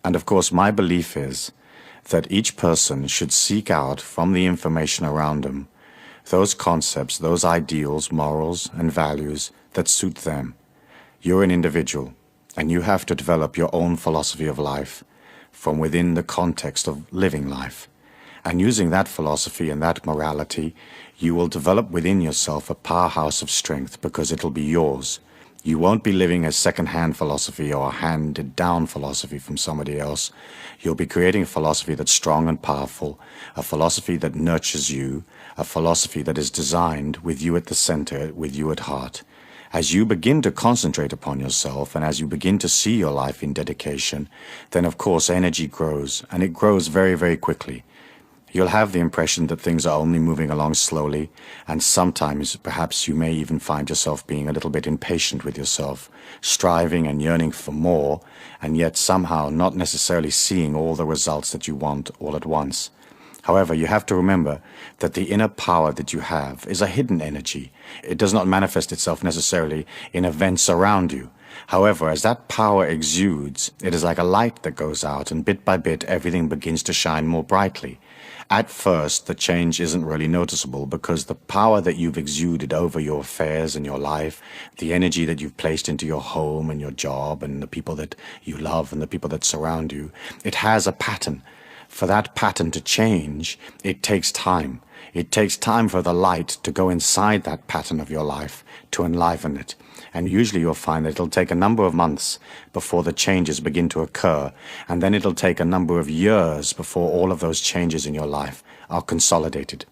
And of course my belief is that each person should seek out from the information around them those concepts, those ideals, morals, and values that suit them. You're an individual, and you have to develop your own philosophy of life from within the context of living life. And using that philosophy and that morality, you will develop within yourself a powerhouse of strength because it'll be yours. You won't be living a second-hand philosophy or a handed-down philosophy from somebody else. You'll be creating a philosophy that's strong and powerful, a philosophy that nurtures you, a philosophy that is designed with you at the center, with you at heart. As you begin to concentrate upon yourself and as you begin to see your life in dedication, then of course energy grows, and it grows very, very quickly. You'll have the impression that things are only moving along slowly, and sometimes perhaps you may even find yourself being a little bit impatient with yourself, striving and yearning for more, and yet somehow not necessarily seeing all the results that you want all at once. However, you have to remember that the inner power that you have is a hidden energy. It does not manifest itself necessarily in events around you. However, as that power exudes, it is like a light that goes out, and bit by bit everything begins to shine more brightly. At first, the change isn't really noticeable because the power that you've exuded over your affairs and your life, the energy that you've placed into your home and your job and the people that you love and the people that surround you, it has a pattern. For that pattern to change, it takes time. It takes time for the light to go inside that pattern of your life, to enliven it. And usually you'll find that it'll take a number of months before the changes begin to occur, and then it'll take a number of years before all of those changes in your life are consolidated.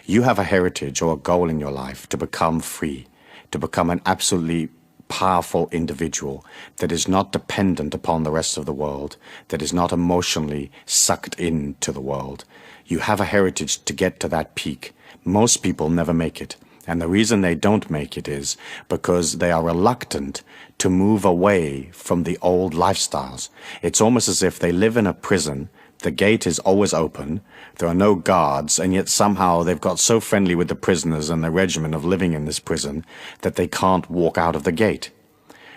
You have a heritage or a goal in your life to become free, to become an absolutely powerful individual that is not dependent upon the rest of the world, that is not emotionally sucked into the world. You have a heritage to get to that peak. Most people never make it. And the reason they don't make it is because they are reluctant to move away from the old lifestyles. It's almost as if they live in a prison The gate is always open, there are no guards, and yet somehow they've got so friendly with the prisoners and the regimen of living in this prison that they can't walk out of the gate.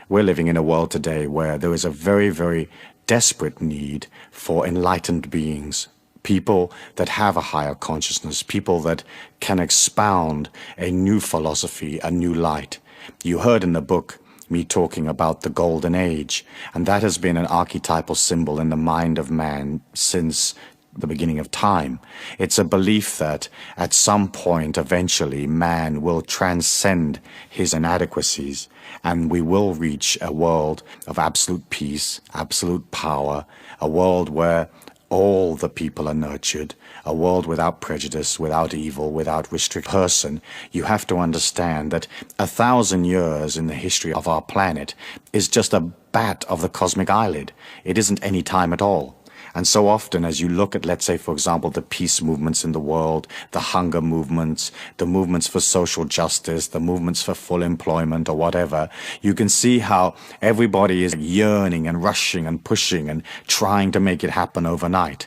We're living in a world today where there is a very, very desperate need for enlightened beings, people that have a higher consciousness, people that can expound a new philosophy, a new light. You heard in the book me talking about the Golden Age, and that has been an archetypal symbol in the mind of man since the beginning of time. It's a belief that at some point, eventually, man will transcend his inadequacies, and we will reach a world of absolute peace, absolute power, a world where all the people are nurtured, a world without prejudice, without evil, without restrict person. You have to understand that 1,000 years in the history of our planet is just a bat of the cosmic eyelid. It isn't any time at all. And so often as you look at, let's say, for example, the peace movements in the world, the hunger movements, the movements for social justice, the movements for full employment or whatever, you can see how everybody is yearning and rushing and pushing and trying to make it happen overnight.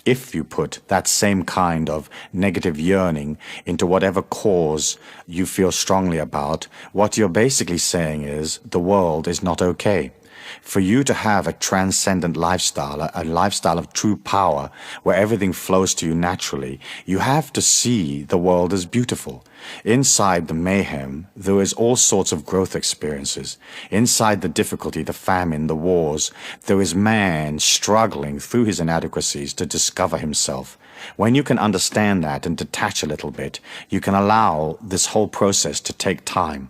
If you put that same kind of negative yearning into whatever cause you feel strongly about, what you're basically saying is the world is not okay. For you to have a transcendent lifestyle, a lifestyle of true power, where everything flows to you naturally, you have to see the world as beautiful. Inside the mayhem, there is all sorts of growth experiences. Inside the difficulty, the famine, the wars, there is man struggling through his inadequacies to discover himself. When you can understand that and detach a little bit, you can allow this whole process to take time.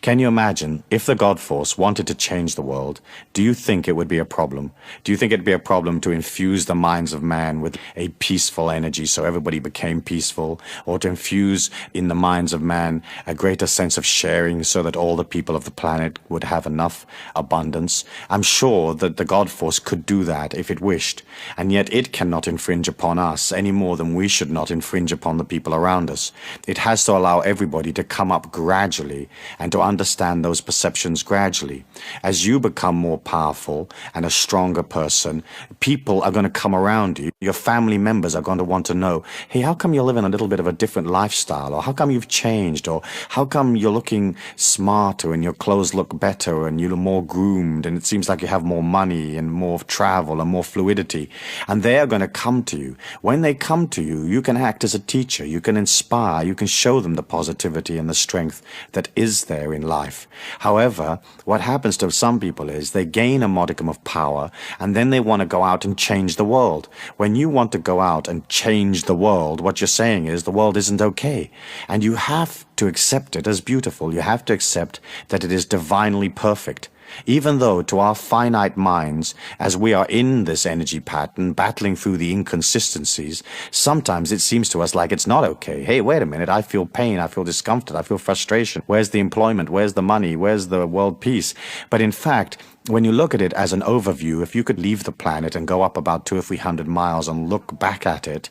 Can you imagine if the God Force wanted to change the world, do you think it would be a problem? Do you think it'd be a problem to infuse the minds of man with a peaceful energy so everybody became peaceful, or to infuse in the minds of man a greater sense of sharing so that all the people of the planet would have enough abundance? I'm sure that the God Force could do that if it wished, and yet it cannot infringe upon us any more than we should not infringe upon the people around us. It has to allow everybody to come up gradually and to understand those perceptions gradually. As you become more powerful and a stronger person, people are going to come around you. Your family members are going to want to know, hey, how come you're living a little bit of a different lifestyle? Or how come you've changed? Or how come you're looking smarter and your clothes look better and you're more groomed and it seems like you have more money and more travel and more fluidity? And they are going to come to you. When they come to you, you can act as a teacher. You can inspire. You can show them the positivity and the strength that is there in life. However, what happens to some people is they gain a modicum of power and then they want to go out and change the world. When you want to go out and change the world, what you're saying is the world isn't okay. And you have to accept it as beautiful. You have to accept that it is divinely perfect. Even though to our finite minds, as we are in this energy pattern, battling through the inconsistencies, sometimes it seems to us like it's not okay. Hey, wait a minute, I feel pain, I feel discomfort, I feel frustration. Where's the employment? Where's the money? Where's the world peace? But in fact, when you look at it as an overview, if you could leave the planet and go up about 200 or 300 miles and look back at it,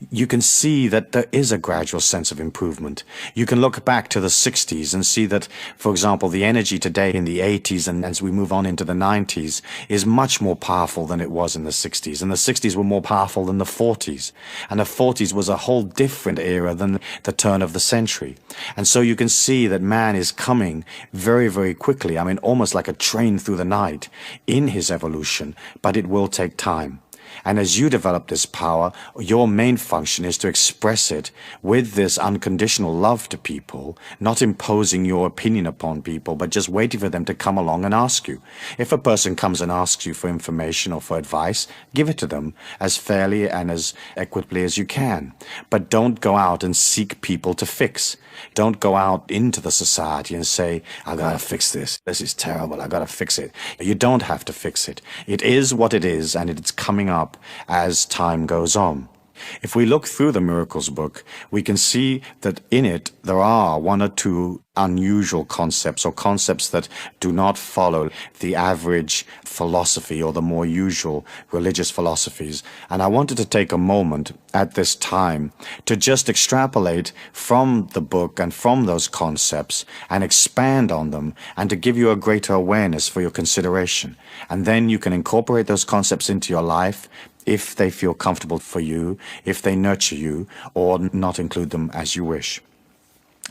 you can see that there is a gradual sense of improvement. You can look back to the 60s and see that, for example, the energy today in the 80s and as we move on into the 90s is much more powerful than it was in the 60s. And the 60s were more powerful than the 40s. And the 40s was a whole different era than the turn of the century. And so you can see that man is coming very, very quickly. I mean, almost like a train through the night in his evolution, but it will take time. And as you develop this power, your main function is to express it with this unconditional love to people, not imposing your opinion upon people, but just waiting for them to come along and ask you. If a person comes and asks you for information or for advice, give it to them as fairly and as equitably as you can. But don't go out and seek people to fix. Don't go out into the society and say, I gotta fix this. This is terrible. I gotta fix it. You don't have to fix it. It is what it is, and it's coming up as time goes on. If we look through the Miracles book, we can see that in it there are one or two unusual concepts, or concepts that do not follow the average philosophy or the more usual religious philosophies. And I wanted to take a moment at this time to just extrapolate from the book and from those concepts and expand on them, and to give you a greater awareness for your consideration. And then you can incorporate those concepts into your life if they feel comfortable for you, if they nurture you, or not include them as you wish.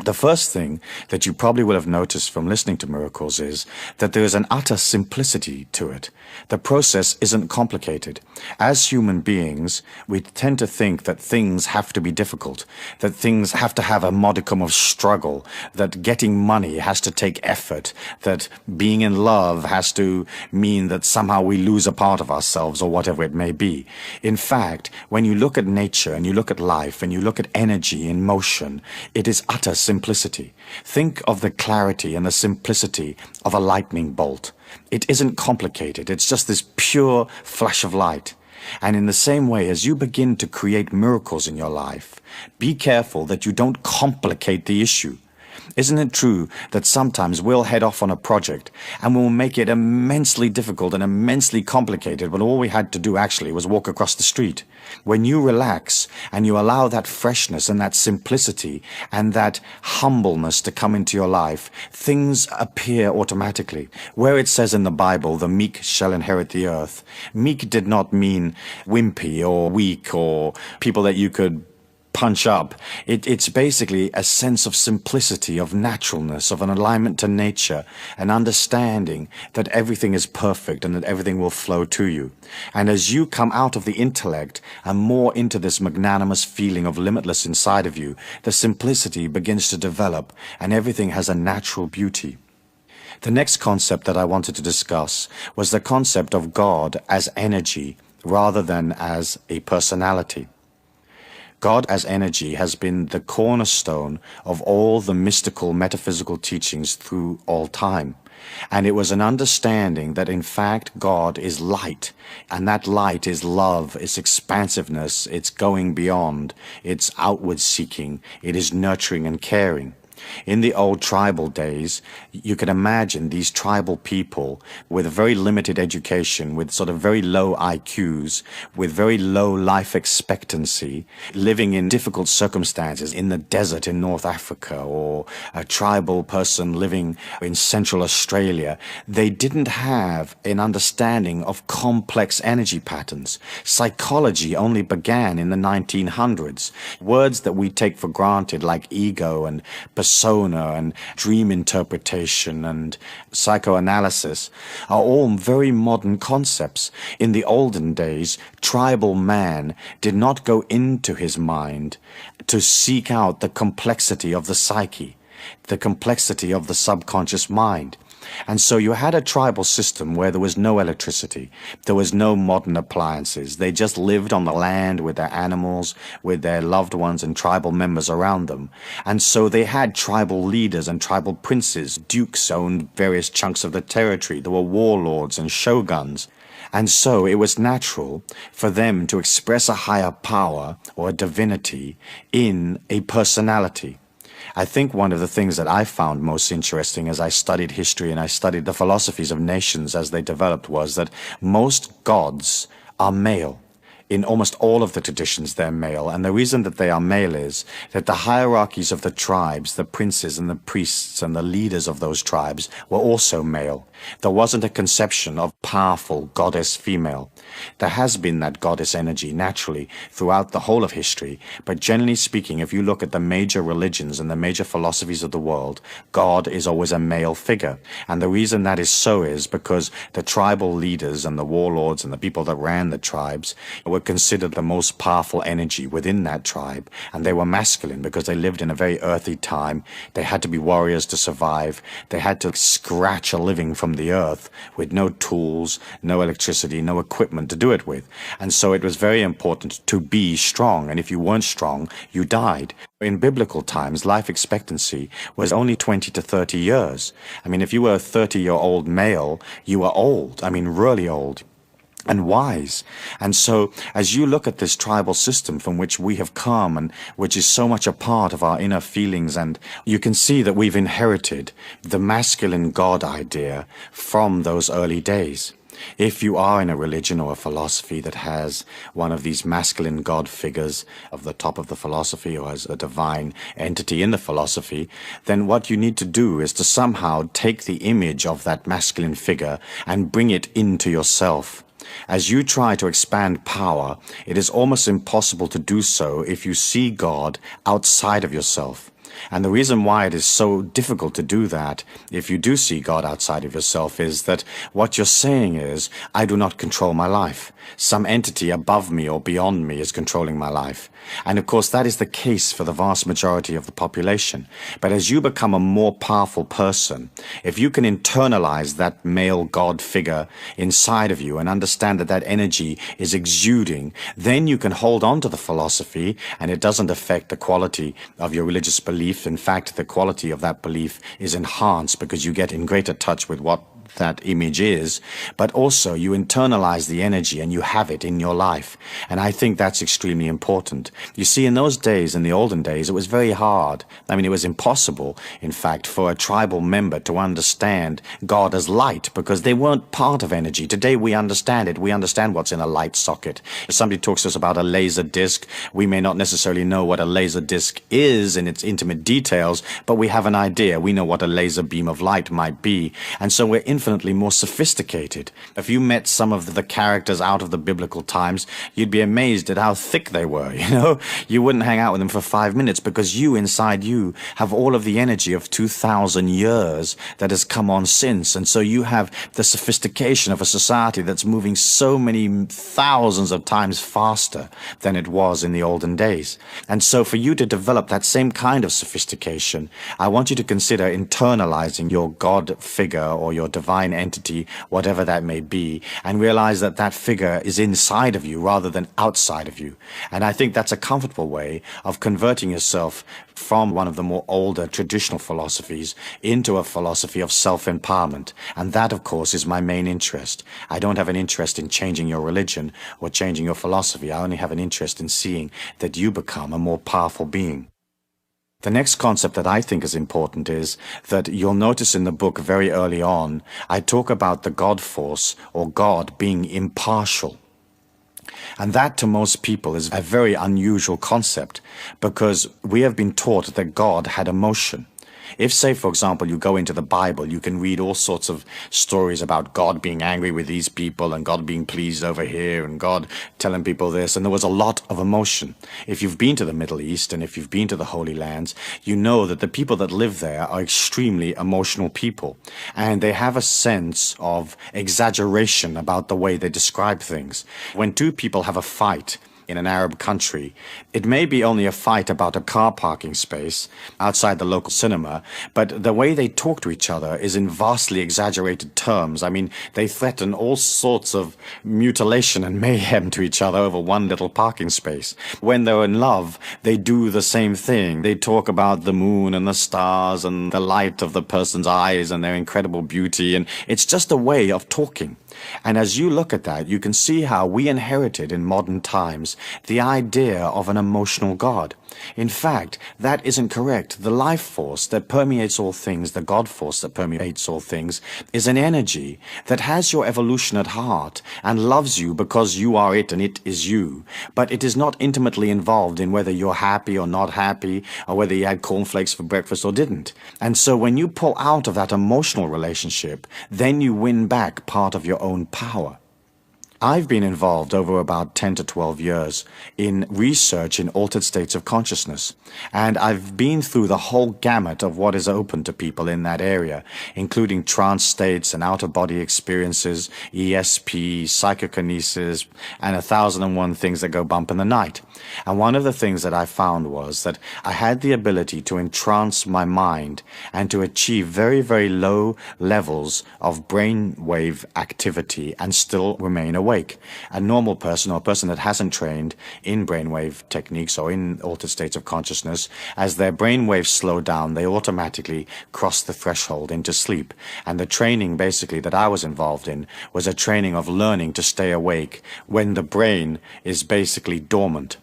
The first thing that you probably will have noticed from listening to miracles is that there is an utter simplicity to it. The process isn't complicated. As human beings, we tend to think that things have to be difficult, that things have to have a modicum of struggle, that getting money has to take effort, that being in love has to mean that somehow we lose a part of ourselves or whatever it may be. In fact, when you look at nature and you look at life and you look at energy in motion, it is utter simplicity. Think of the clarity and the simplicity of a lightning bolt. It isn't complicated. It's just this pure flash of light. And in the same way, as you begin to create miracles in your life, be careful that you don't complicate the issue. Isn't it true that sometimes we'll head off on a project and we'll make it immensely difficult and immensely complicated, but all we had to do actually was walk across the street? When you relax and you allow that freshness and that simplicity and that humbleness to come into your life, things appear automatically. Where it says in the Bible, the meek shall inherit the earth, meek did not mean wimpy or weak or people that you could punch up. It's basically a sense of simplicity, of naturalness, of an alignment to nature, an understanding that everything is perfect and that everything will flow to you. And as you come out of the intellect and more into this magnanimous feeling of limitless inside of you, the simplicity begins to develop and everything has a natural beauty. The next concept that I wanted to discuss was the concept of God as energy rather than as a personality. God as energy has been the cornerstone of all the mystical, metaphysical teachings through all time. And it was an understanding that in fact God is light, and that light is love, it's expansiveness, it's going beyond, it's outward seeking, it is nurturing and caring. In the old tribal days, you can imagine these tribal people with very limited education, with sort of very low IQs, with very low life expectancy, living in difficult circumstances in the desert in North Africa, or a tribal person living in Central Australia. They didn't have an understanding of complex energy patterns. Psychology only began in the 1900s. Words that we take for granted like ego and persona and dream interpretation and psychoanalysis are all very modern concepts. In the olden days, tribal man did not go into his mind to seek out the complexity of the psyche, the complexity of the subconscious mind. And so you had a tribal system where there was no electricity, there was no modern appliances. They just lived on the land with their animals, with their loved ones and tribal members around them. And so they had tribal leaders and tribal princes. Dukes owned various chunks of the territory. There were warlords and shoguns. And so it was natural for them to express a higher power or a divinity in a personality. I think one of the things that I found most interesting as I studied history and I studied the philosophies of nations as they developed was that most gods are male. In almost all of the traditions, they're male. And the reason that they are male is that the hierarchies of the tribes, the princes and the priests and the leaders of those tribes were also male. There wasn't a conception of powerful goddess female. There has been that goddess energy naturally throughout the whole of history. But generally speaking, if you look at the major religions and the major philosophies of the world, God is always a male figure. And the reason that is so is because the tribal leaders and the warlords and the people that ran the tribes were considered the most powerful energy within that tribe, and they were masculine because they lived in a very earthy time. They had to be warriors to survive. They had to scratch a living from the earth with no tools, no electricity, no equipment to do it with. And so it was very important to be strong, and if you weren't strong, you died. In biblical times, life expectancy was only 20 to 30 years. I mean, if you were a 30-year-old male, you were old. I mean, really old. And wise. And so as you look at this tribal system from which we have come and which is so much a part of our inner feelings, and you can see that we've inherited the masculine God idea from those early days. If you are in a religion or a philosophy that has one of these masculine God figures of the top of the philosophy or as a divine entity in the philosophy, then what you need to do is to somehow take the image of that masculine figure and bring it into yourself. As you try to expand power, it is almost impossible to do so if you see God outside of yourself. And the reason why it is so difficult to do that, if you do see God outside of yourself, is that what you're saying is, I do not control my life. Some entity above me or beyond me is controlling my life. And of course, that is the case for the vast majority of the population. But as you become a more powerful person, if you can internalize that male God figure inside of you and understand that that energy is exuding, then you can hold on to the philosophy and it doesn't affect the quality of your religious belief. In fact, the quality of that belief is enhanced because you get in greater touch with what that image is, but also you internalize the energy and you have it in your life. And I think that's extremely important. You see, in those days, in the olden days, it was very hard. I mean, it was impossible, in fact, for a tribal member to understand God as light because they weren't part of energy. Today we understand it. We understand what's in a light socket. If somebody talks to us about a laser disc, we may not necessarily know what a laser disc is in its intimate details, but we have an idea. We know what a laser beam of light might be. And so we're infinitely more sophisticated. If you met some of the characters out of the biblical times, you'd be amazed at how thick they were, you know? You wouldn't hang out with them for 5 minutes because you, inside you, have all of the energy of 2,000 years that has come on since. And so you have the sophistication of a society that's moving so many thousands of times faster than it was in the olden days. And so for you to develop that same kind of sophistication, I want you to consider internalizing your God figure or your divine entity, whatever that may be, and realize that that figure is inside of you rather than outside of you. And I think that's a comfortable way of converting yourself from one of the more older traditional philosophies into a philosophy of self-empowerment. And that, of course, is my main interest. I don't have an interest in changing your religion or changing your philosophy. I only have an interest in seeing that you become a more powerful being. The next concept that I think is important is that you'll notice in the book very early on, I talk about the God force or God being impartial. And that to most people is a very unusual concept because we have been taught that God had emotion. If, say, for example, you go into the Bible, you can read all sorts of stories about God being angry with these people and God being pleased over here and God telling people this, and there was a lot of emotion. If you've been to the Middle East and if you've been to the Holy Lands, you know that the people that live there are extremely emotional people, and they have a sense of exaggeration about the way they describe things. When two people have a fight in an Arab country, it may be only a fight about a car parking space outside the local cinema, but the way they talk to each other is in vastly exaggerated terms. I mean, they threaten all sorts of mutilation and mayhem to each other over one little parking space. When they're in love, they do the same thing. They talk about the moon and the stars and the light of the person's eyes and their incredible beauty, and it's just a way of talking. And as you look at that, you can see how we inherited in modern times the idea of an emotional God. In fact, that isn't correct. The life force that permeates all things, the God force that permeates all things, is an energy that has your evolution at heart and loves you because you are it and it is you. But it is not intimately involved in whether you're happy or not happy, or whether you had cornflakes for breakfast or didn't. And so when you pull out of that emotional relationship, then you win back part of your own power. I've been involved over about 10 to 12 years in research in altered states of consciousness, and I've been through the whole gamut of what is open to people in that area, including trance states and out-of-body experiences, ESP, psychokinesis, and 1,001 things that go bump in the night. And one of the things that I found was that I had the ability to entrance my mind and to achieve very, very low levels of brainwave activity and still remain awake. A normal person, or a person that hasn't trained in brainwave techniques or in altered states of consciousness, as their brainwaves slow down, they automatically cross the threshold into sleep. And the training basically that I was involved in was a training of learning to stay awake when the brain is basically dormant.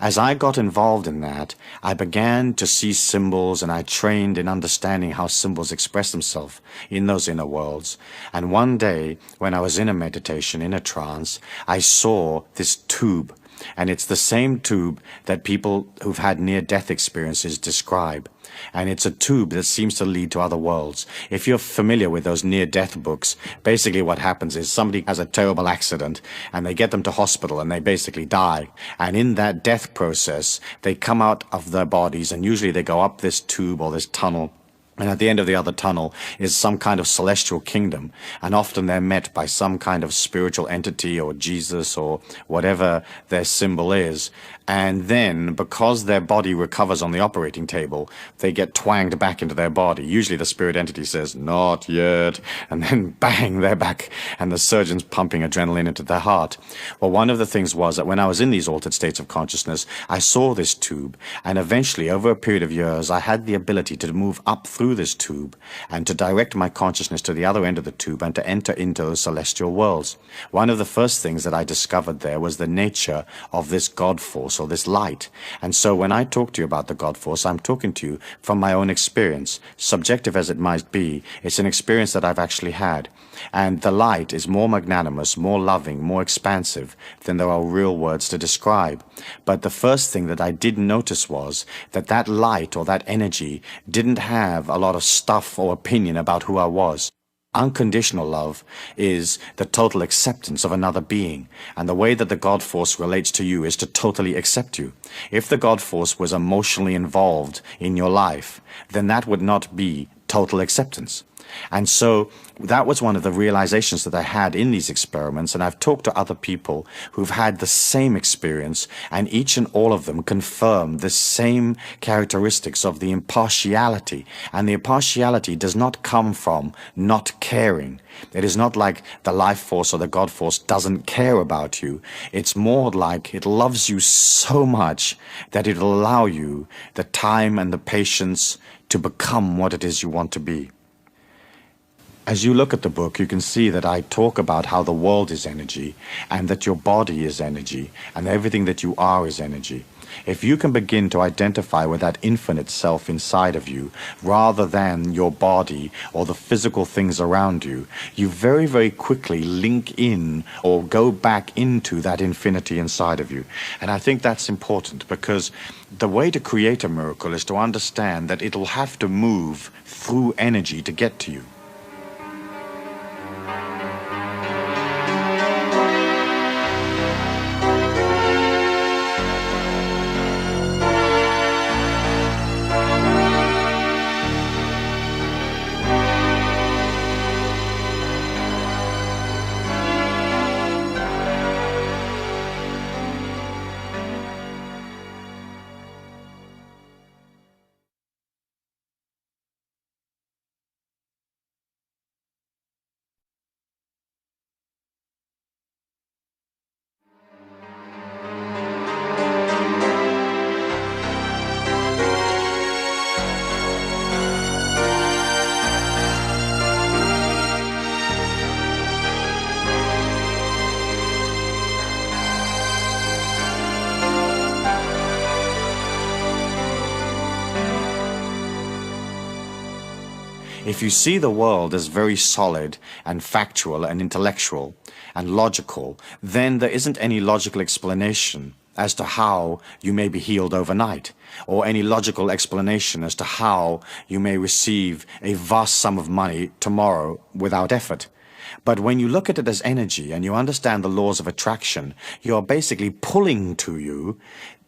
As I got involved in that, I began to see symbols, and I trained in understanding how symbols express themselves in those inner worlds. And one day, when I was in a meditation, in a trance, I saw this tube. And it's the same tube that people who've had near-death experiences describe. And it's a tube that seems to lead to other worlds. If you're familiar with those near-death books, basically what happens is somebody has a terrible accident and they get them to hospital and they basically die. And in that death process, they come out of their bodies and usually they go up this tube or this tunnel. And at the end of the other tunnel is some kind of celestial kingdom. And often they're met by some kind of spiritual entity or Jesus or whatever their symbol is. And then, because their body recovers on the operating table, they get twanged back into their body. Usually the spirit entity says, "Not yet." And then bang, they're back. And the surgeon's pumping adrenaline into their heart. Well, one of the things was that when I was in these altered states of consciousness, I saw this tube. And eventually, over a period of years, I had the ability to move up through this tube and to direct my consciousness to the other end of the tube and to enter into those celestial worlds. One of the first things that I discovered there was the nature of this God force, or this light. And so when I talk to you about the God force, I'm talking to you from my own experience. Subjective as it might be, it's an experience that I've actually had. And the light is more magnanimous, more loving, more expansive than there are real words to describe. But the first thing that I did notice was that that light or that energy didn't have a lot of stuff or opinion about who I was. Unconditional love is the total acceptance of another being, and the way that the God force relates to you is to totally accept you. If the God force was emotionally involved in your life, then that would not be total acceptance. And so that was one of the realizations that I had in these experiments, and I've talked to other people who've had the same experience, and each and all of them confirm the same characteristics of the impartiality. And the impartiality does not come from not caring. It is not like the life force or the God force doesn't care about you. It's more like it loves you so much that it'll allow you the time and the patience to become what it is you want to be. As you look at the book, you can see that I talk about how the world is energy, and that your body is energy, and everything that you are is energy. If you can begin to identify with that infinite self inside of you, rather than your body or the physical things around you, you very, very quickly link in or go back into that infinity inside of you. And I think that's important, because the way to create a miracle is to understand that it'll have to move through energy to get to you. If you see the world as very solid and factual and intellectual and logical, then there isn't any logical explanation as to how you may be healed overnight, or any logical explanation as to how you may receive a vast sum of money tomorrow without effort. But when you look at it as energy and you understand the laws of attraction, you are basically pulling to you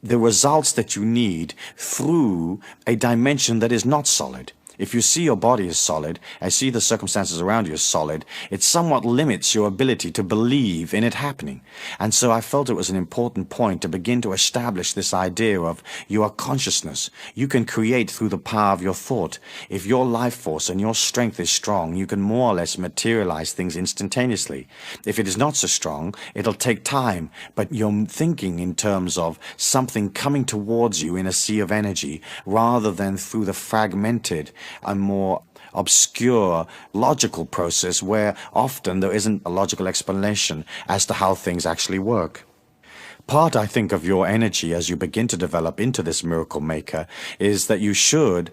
the results that you need through a dimension that is not solid. If you see your body as solid, and see the circumstances around you as solid, it somewhat limits your ability to believe in it happening. And so I felt it was an important point to begin to establish this idea of you are consciousness. You can create through the power of your thought. If your life force and your strength is strong, you can more or less materialize things instantaneously. If it is not so strong, it'll take time, but you're thinking in terms of something coming towards you in a sea of energy, rather than through the fragmented and more obscure logical process where often there isn't a logical explanation as to how things actually work. Part, I think, of your energy as you begin to develop into this miracle maker is that you should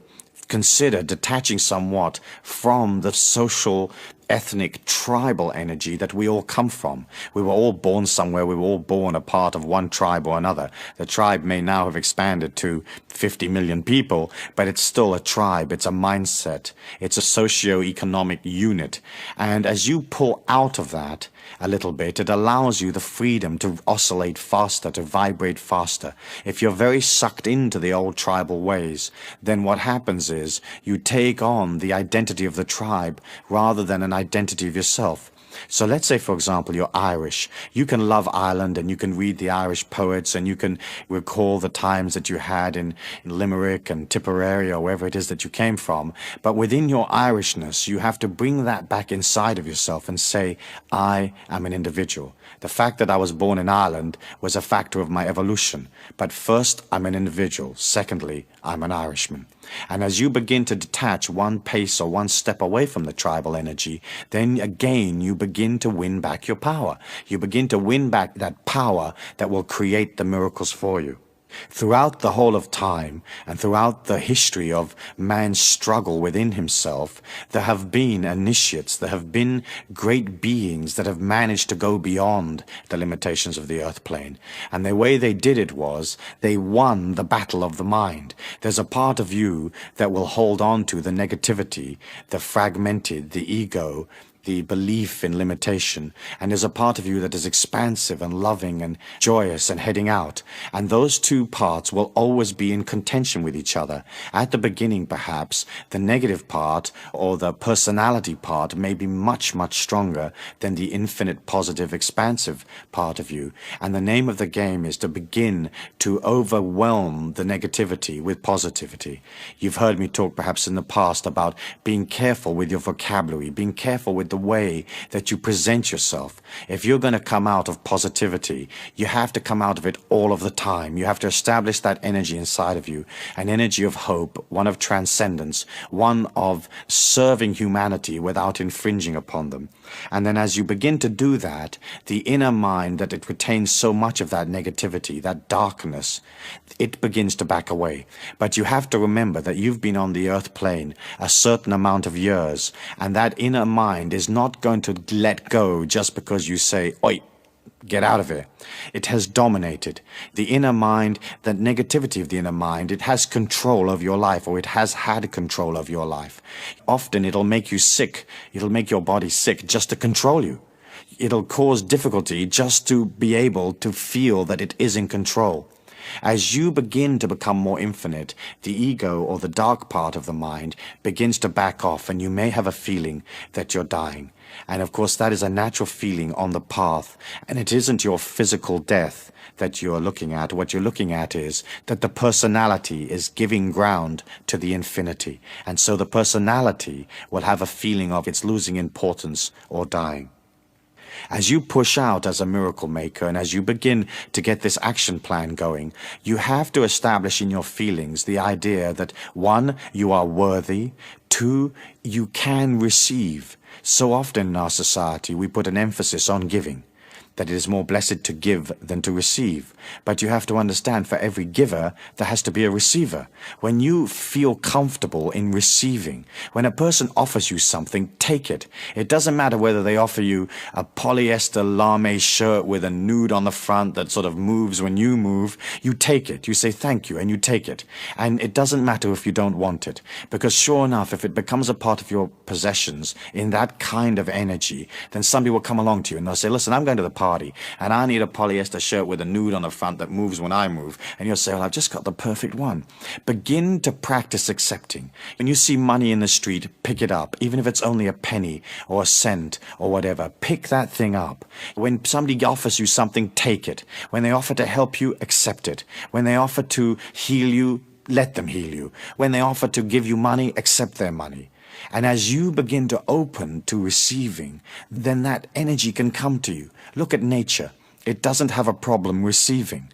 consider detaching somewhat from the social ethnic, tribal energy that we all come from. We were all born somewhere. We were all born a part of one tribe or another. The tribe may now have expanded to 50 million people, but it's still a tribe. It's a mindset. It's a socio-economic unit. And as you pull out of that a little bit, it allows you the freedom to oscillate faster, to vibrate faster. If you're very sucked into the old tribal ways, then what happens is you take on the identity of the tribe rather than an identity of yourself. So let's say, for example, you're Irish. You can love Ireland and you can read the Irish poets and you can recall the times that you had in Limerick and Tipperary or wherever it is that you came from. But within your Irishness, you have to bring that back inside of yourself and say, I am an individual. The fact that I was born in Ireland was a factor of my evolution. But first, I'm an individual. Secondly, I'm an Irishman. And as you begin to detach one pace or one step away from the tribal energy, then again you begin to win back your power. You begin to win back that power that will create the miracles for you. Throughout the whole of time and throughout the history of man's struggle within himself, there have been initiates, there have been great beings that have managed to go beyond the limitations of the earth plane. And the way they did it was they won the battle of the mind. There's a part of you that will hold on to the negativity, the fragmented, the ego, the belief in limitation, and there's a part of you that is expansive and loving and joyous and heading out. And those two parts will always be in contention with each other. At the beginning, perhaps, the negative part or the personality part may be much, much stronger than the infinite, positive, expansive part of you. And the name of the game is to begin to overwhelm the negativity with positivity. You've heard me talk perhaps in the past about being careful with your vocabulary, being careful with the way that you present yourself. If you're going to come out of positivity, you have to come out of it all of the time. You have to establish that energy inside of you, an energy of hope, one of transcendence, one of serving humanity without infringing upon them. And then as you begin to do that, the inner mind that it retains so much of that negativity, that darkness, it begins to back away. But you have to remember that you've been on the earth plane a certain amount of years, and that inner mind is not going to let go just because you say, oi, get out of it. It has dominated. The inner mind, the negativity of the inner mind, it has control of your life, or it has had control of your life. Often it'll make you sick. It'll make your body sick just to control you. It'll cause difficulty just to be able to feel that it is in control. As you begin to become more infinite, the ego or the dark part of the mind begins to back off, and you may have a feeling that you're dying. And of course that is a natural feeling on the path, and it isn't your physical death that you're looking at. What you're looking at is that the personality is giving ground to the infinity, and so the personality will have a feeling of it's losing importance or dying. As you push out as a miracle maker, and as you begin to get this action plan going, you have to establish in your feelings the idea that, one, you are worthy, two, you can receive. So often in our society we put an emphasis on giving, that it is more blessed to give than to receive. But you have to understand, for every giver, there has to be a receiver. When you feel comfortable in receiving, when a person offers you something, take it. It doesn't matter whether they offer you a polyester lame shirt with a nude on the front that sort of moves when you move. You take it. You say thank you, and you take it. And it doesn't matter if you don't want it, because sure enough, if it becomes a part of your possessions in that kind of energy, then somebody will come along to you and they'll say, listen, I'm going to the party and I need a polyester shirt with a nude on the front that moves when I move. And you'll say, well, I've just got the perfect one. Begin to practice accepting. When you see money in the street, pick it up, even if it's only a penny or a cent or whatever. Pick that thing up. When somebody offers you something, take it. When they offer to help you, accept it. When they offer to heal you, let them heal you. When they offer to give you money, accept their money. And as you begin to open to receiving, then that energy can come to you. Look at nature. It doesn't have a problem receiving.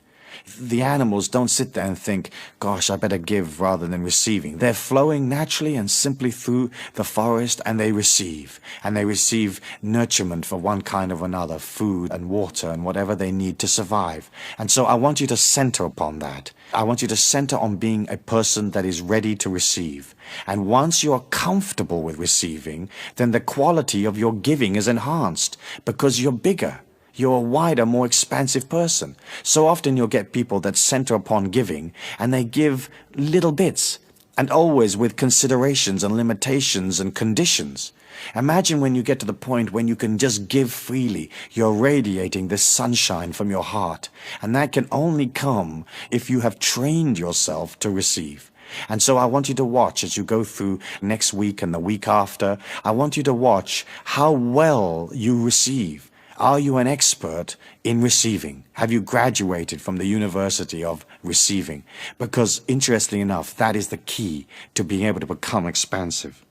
The animals don't sit there and think, gosh, I better give rather than receiving. They're flowing naturally and simply through the forest, and they receive. And they receive nurturement for one kind or another, food and water and whatever they need to survive. And so I want you to center upon that. I want you to center on being a person that is ready to receive. And once you are comfortable with receiving, then the quality of your giving is enhanced because you're bigger. You're a wider, more expansive person. So often you'll get people that center upon giving, and they give little bits, and always with considerations and limitations and conditions. Imagine when you get to the point when you can just give freely. You're radiating this sunshine from your heart, and that can only come if you have trained yourself to receive. And so I want you to watch as you go through next week and the week after. I want you to watch how well you receive. Are you an expert in receiving? Have you graduated from the University of Receiving? Because, interestingly enough, that is the key to being able to become expansive.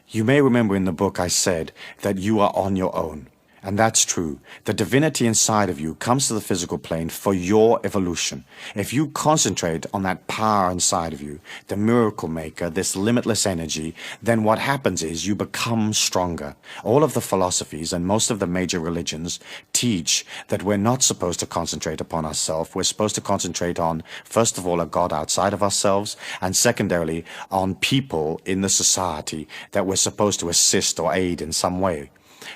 You may remember in the book I said that you are on your own. And that's true. The divinity inside of you comes to the physical plane for your evolution. If you concentrate on that power inside of you, the miracle maker, this limitless energy, then what happens is you become stronger. All of the philosophies and most of the major religions teach that we're not supposed to concentrate upon ourselves. We're supposed to concentrate on, first of all, a God outside of ourselves, and secondarily, on people in the society that we're supposed to assist or aid in some way.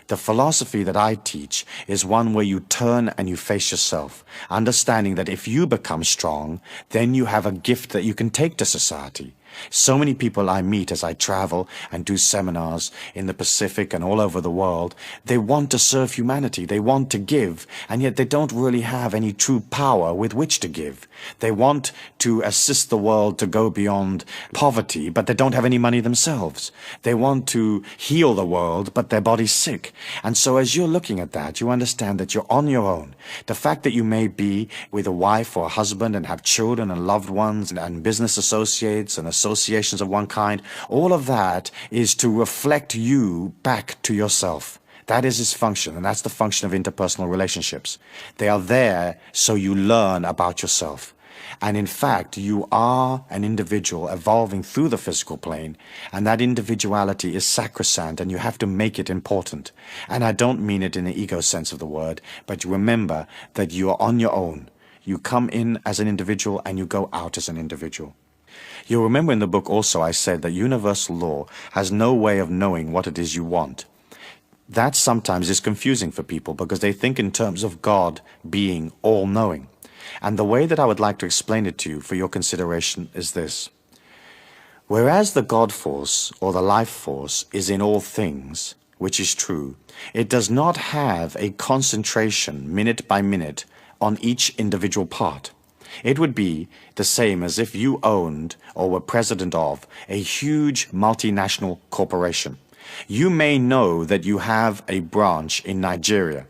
The philosophy that I teach is one where you turn and you face yourself, understanding that if you become strong, then you have a gift that you can take to society. So many people I meet as I travel and do seminars in the Pacific and all over the world, they want to serve humanity, they want to give, and yet they don't really have any true power with which to give. They want to assist the world to go beyond poverty, but they don't have any money themselves. They want to heal the world, but their body's sick. And so as you're looking at that, you understand that you're on your own. The fact that you may be with a wife or a husband and have children and loved ones and business associates and associations of one kind, all of that is to reflect you back to yourself. That is its function, and that's the function of interpersonal relationships. They are there so you learn about yourself. And in fact, you are an individual evolving through the physical plane, and that individuality is sacrosanct, and you have to make it important. And I don't mean it in the ego sense of the word, but you remember that you are on your own. You come in as an individual, and you go out as an individual. You'll remember in the book also I said that universal law has no way of knowing what it is you want. That sometimes is confusing for people because they think in terms of God being all-knowing. And the way that I would like to explain it to you for your consideration is this. Whereas the God force or the life force is in all things, which is true, it does not have a concentration minute by minute on each individual part. It would be the same as if you owned or were president of a huge multinational corporation. You may know that you have a branch in Nigeria,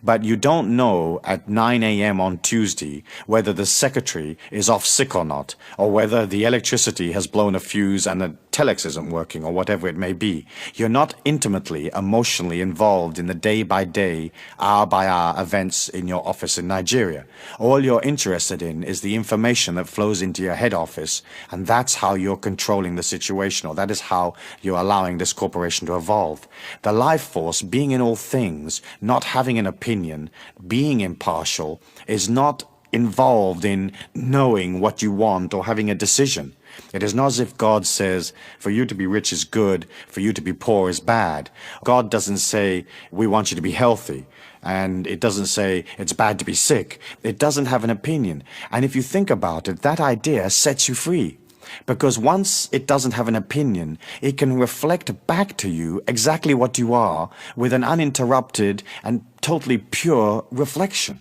but you don't know at 9 a.m. on Tuesday whether the secretary is off sick or not, or whether the electricity has blown a fuse and the telex isn't working, or whatever it may be. You're not intimately, emotionally involved in the day-by-day, hour-by-hour events in your office in Nigeria. All you're interested in is the information that flows into your head office, and that's how you're controlling the situation, or that is how you're allowing this corporation to evolve. The life force, being in all things, not having an opinion, being impartial, is not involved in knowing what you want or having a decision. It is not as if God says, for you to be rich is good, for you to be poor is bad. God doesn't say, we want you to be healthy. And it doesn't say, it's bad to be sick. It doesn't have an opinion. And if you think about it, that idea sets you free. Because once it doesn't have an opinion, it can reflect back to you exactly what you are with an uninterrupted and totally pure reflection.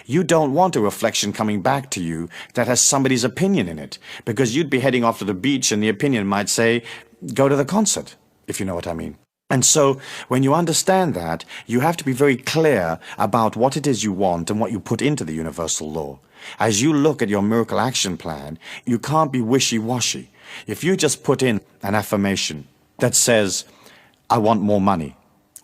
You don't want a reflection coming back to you that has somebody's opinion in it, because you'd be heading off to the beach and the opinion might say, go to the concert, if you know what I mean. And so when you understand that, you have to be very clear about what it is you want and what you put into the universal law. As you look at your miracle action plan, you can't be wishy-washy. If you just put in an affirmation that says, I want more money,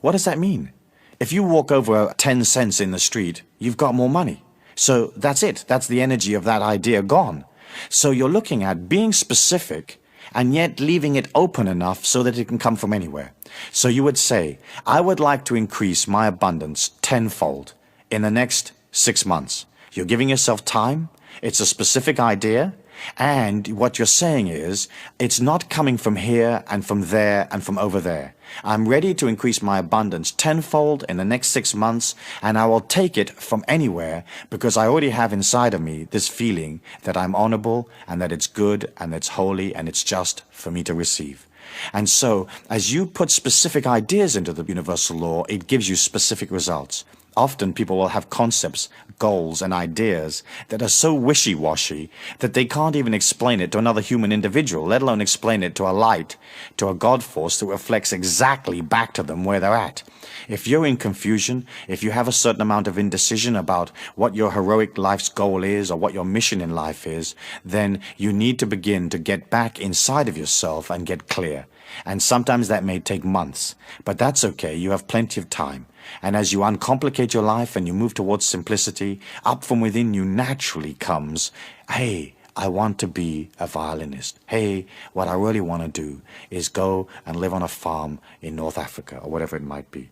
what does that mean? If you walk over 10 cents in the street, you've got more money. So that's it. That's the energy of that idea gone. So you're looking at being specific and yet leaving it open enough so that it can come from anywhere. So you would say, I would like to increase my abundance tenfold in the next 6 months. You're giving yourself time. It's a specific idea. And what you're saying is, it's not coming from here and from there and from over there. I'm ready to increase my abundance tenfold in the next 6 months, and I will take it from anywhere because I already have inside of me this feeling that I'm honorable and that it's good and it's holy and it's just for me to receive. And so, as you put specific ideas into the universal law, it gives you specific results. Often people will have concepts, goals, and ideas that are so wishy-washy that they can't even explain it to another human individual, let alone explain it to a light, to a God force that reflects exactly back to them where they're at. If you're in confusion, if you have a certain amount of indecision about what your heroic life's goal is or what your mission in life is, then you need to begin to get back inside of yourself and get clear. And sometimes that may take months, but that's okay. You have plenty of time. And as you uncomplicate your life and you move towards simplicity, up from within you naturally comes, hey, I want to be a violinist. Hey, what I really want to do is go and live on a farm in North Africa or whatever it might be.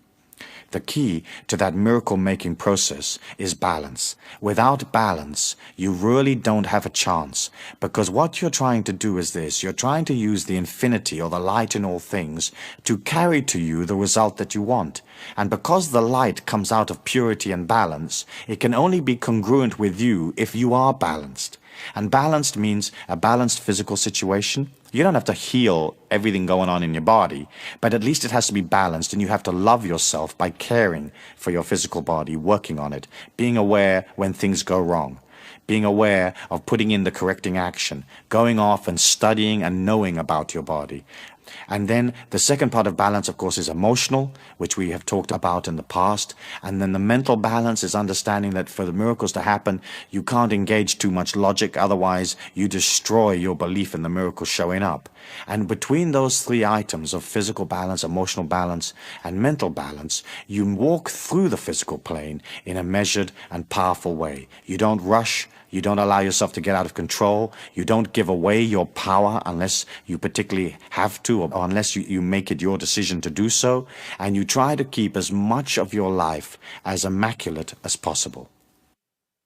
The key to that miracle-making process is balance. Without balance, you really don't have a chance, because what you're trying to do is this. You're trying to use the infinity or the light in all things to carry to you the result that you want. And because the light comes out of purity and balance, it can only be congruent with you if you are balanced. And balanced means a balanced physical situation. You don't have to heal everything going on in your body, but at least it has to be balanced, and you have to love yourself by caring for your physical body, working on it, being aware when things go wrong, being aware of putting in the correcting action, going off and studying and knowing about your body. And then the second part of balance, of course, is emotional, which we have talked about in the past. And then the mental balance is understanding that for the miracles to happen, you can't engage too much logic. Otherwise, you destroy your belief in the miracle showing up. And between those three items of physical balance, emotional balance, and mental balance, you walk through the physical plane in a measured and powerful way. You don't rush. You don't allow yourself to get out of control. You don't give away your power unless you particularly have to, or unless you make it your decision to do so. And you try to keep as much of your life as immaculate as possible.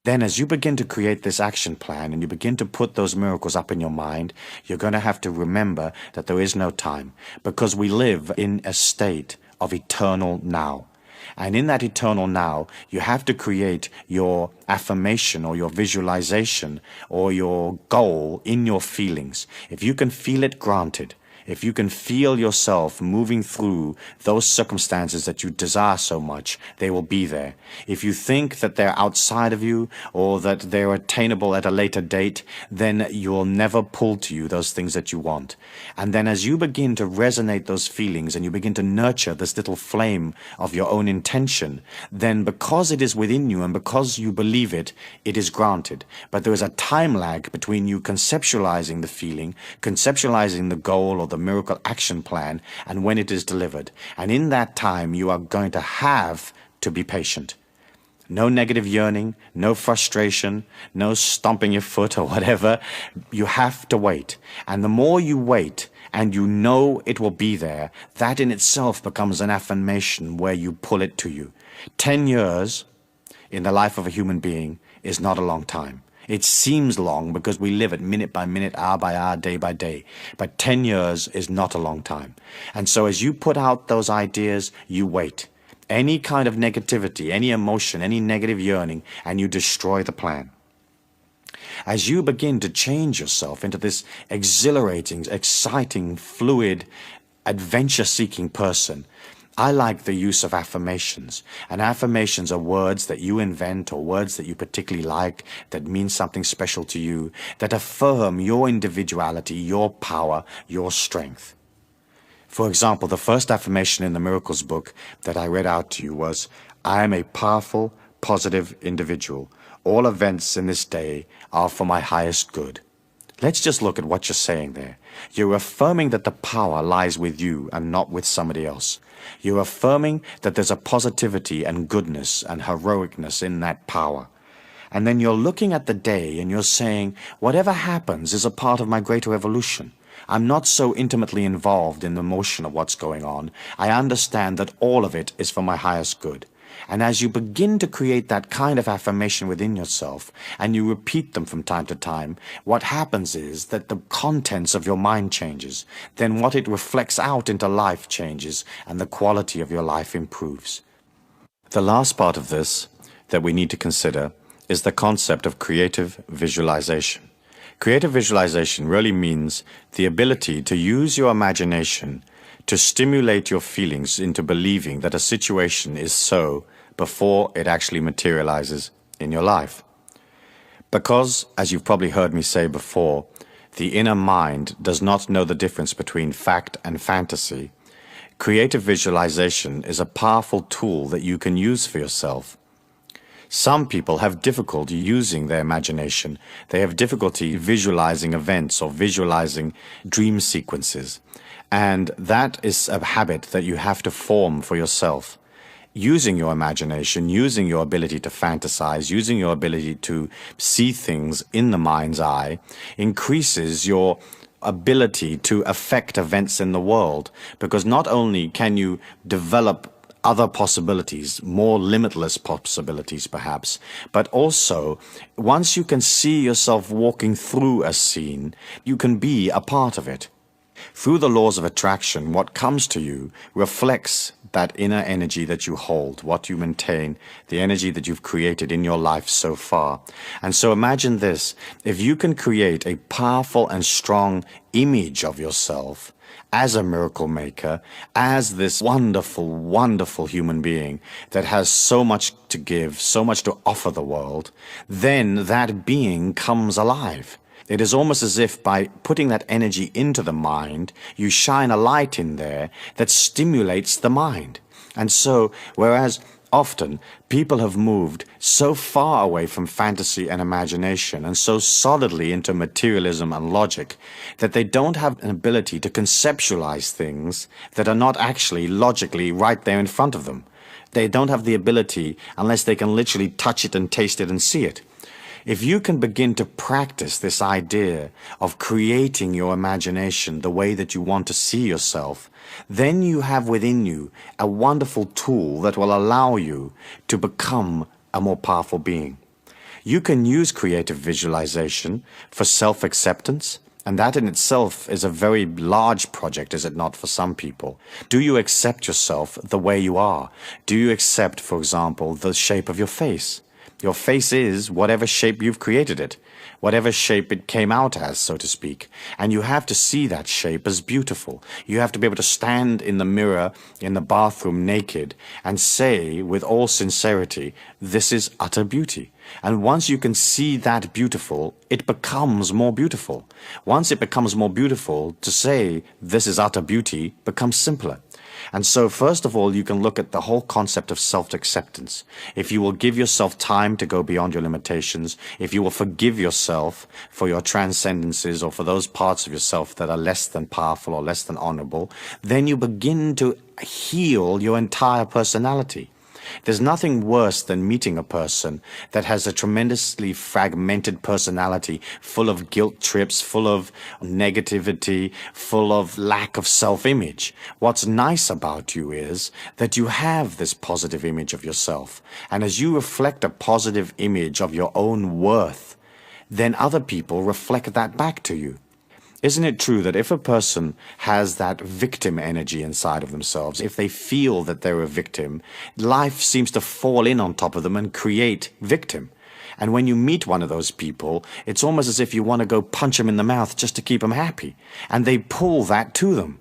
Then as you begin to create this action plan and you begin to put those miracles up in your mind, you're going to have to remember that there is no time, because we live in a state of eternal now. And in that eternal now, you have to create your affirmation or your visualization or your goal in your feelings. If you can feel it, granted. If you can feel yourself moving through those circumstances that you desire so much, they will be there. If you think that they're outside of you or that they're attainable at a later date, then you'll never pull to you those things that you want. And then as you begin to resonate those feelings and you begin to nurture this little flame of your own intention, then because it is within you and because you believe it, it is granted. But there is a time lag between you conceptualizing the feeling, conceptualizing the goal or the miracle action plan, and when it is delivered. And in that time, you are going to have to be patient. No negative yearning, no frustration, no stomping your foot or whatever. You have to wait. And the more you wait, and you know it will be there, that in itself becomes an affirmation where you pull it to you. 10 years in the life of a human being is not a long time. It seems long because we live it minute by minute, hour by hour, day by day. But 10 years is not a long time. And so as you put out those ideas, you wait. Any kind of negativity, any emotion, any negative yearning, and you destroy the plan. As you begin to change yourself into this exhilarating, exciting, fluid, adventure-seeking person, I like the use of affirmations. And affirmations are words that you invent or words that you particularly like, that mean something special to you, that affirm your individuality, your power, your strength. For example, the first affirmation in the Miracles book that I read out to you was, I am a powerful, positive individual. All events in this day are for my highest good. Let's just look at what you're saying there. You're affirming that the power lies with you and not with somebody else. You're affirming that there's a positivity and goodness and heroicness in that power. And then you're looking at the day and you're saying, whatever happens is a part of my greater evolution. I'm not so intimately involved in the motion of what's going on. I understand that all of it is for my highest good. And as you begin to create that kind of affirmation within yourself, and you repeat them from time to time, what happens is that the contents of your mind changes. Then what it reflects out into life changes, and the quality of your life improves. The last part of this that we need to consider is the concept of creative visualization. Creative visualization really means the ability to use your imagination to stimulate your feelings into believing that a situation is so before it actually materializes in your life. Because, as you've probably heard me say before, the inner mind does not know the difference between fact and fantasy, creative visualization is a powerful tool that you can use for yourself. Some people have difficulty using their imagination. They have difficulty visualizing events or visualizing dream sequences. And that is a habit that you have to form for yourself. Using your imagination, using your ability to fantasize, using your ability to see things in the mind's eye, increases your ability to affect events in the world. Because not only can you develop other possibilities, more limitless possibilities perhaps, but also once you can see yourself walking through a scene, you can be a part of it. Through the laws of attraction, what comes to you reflects that inner energy that you hold, what you maintain, the energy that you've created in your life so far. And so imagine this, if you can create a powerful and strong image of yourself as a miracle maker, as this wonderful, wonderful human being that has so much to give, so much to offer the world, then that being comes alive. It is almost as if by putting that energy into the mind, you shine a light in there that stimulates the mind. And so, whereas often people have moved so far away from fantasy and imagination and so solidly into materialism and logic that they don't have an ability to conceptualize things that are not actually logically right there in front of them. They don't have the ability unless they can literally touch it and taste it and see it. If you can begin to practice this idea of creating your imagination the way that you want to see yourself, then you have within you a wonderful tool that will allow you to become a more powerful being. You can use creative visualization for self-acceptance, and that in itself is a very large project, is it not, for some people? Do you accept yourself the way you are? Do you accept, for example, the shape of your face? Your face is whatever shape you've created it, whatever shape it came out as, so to speak. And you have to see that shape as beautiful. You have to be able to stand in the mirror in the bathroom naked and say with all sincerity, this is utter beauty. And once you can see that beautiful, it becomes more beautiful. Once it becomes more beautiful, to say this is utter beauty becomes simpler. And so first of all, you can look at the whole concept of self-acceptance. If you will give yourself time to go beyond your limitations, if you will forgive yourself for your transcendences or for those parts of yourself that are less than powerful or less than honorable, then you begin to heal your entire personality. There's nothing worse than meeting a person that has a tremendously fragmented personality, full of guilt trips, full of negativity, full of lack of self-image. What's nice about you is that you have this positive image of yourself. And as you reflect a positive image of your own worth, then other people reflect that back to you. Isn't it true that if a person has that victim energy inside of themselves, if they feel that they're a victim, life seems to fall in on top of them and create victim? And when you meet one of those people, it's almost as if you want to go punch them in the mouth just to keep them happy. And they pull that to them.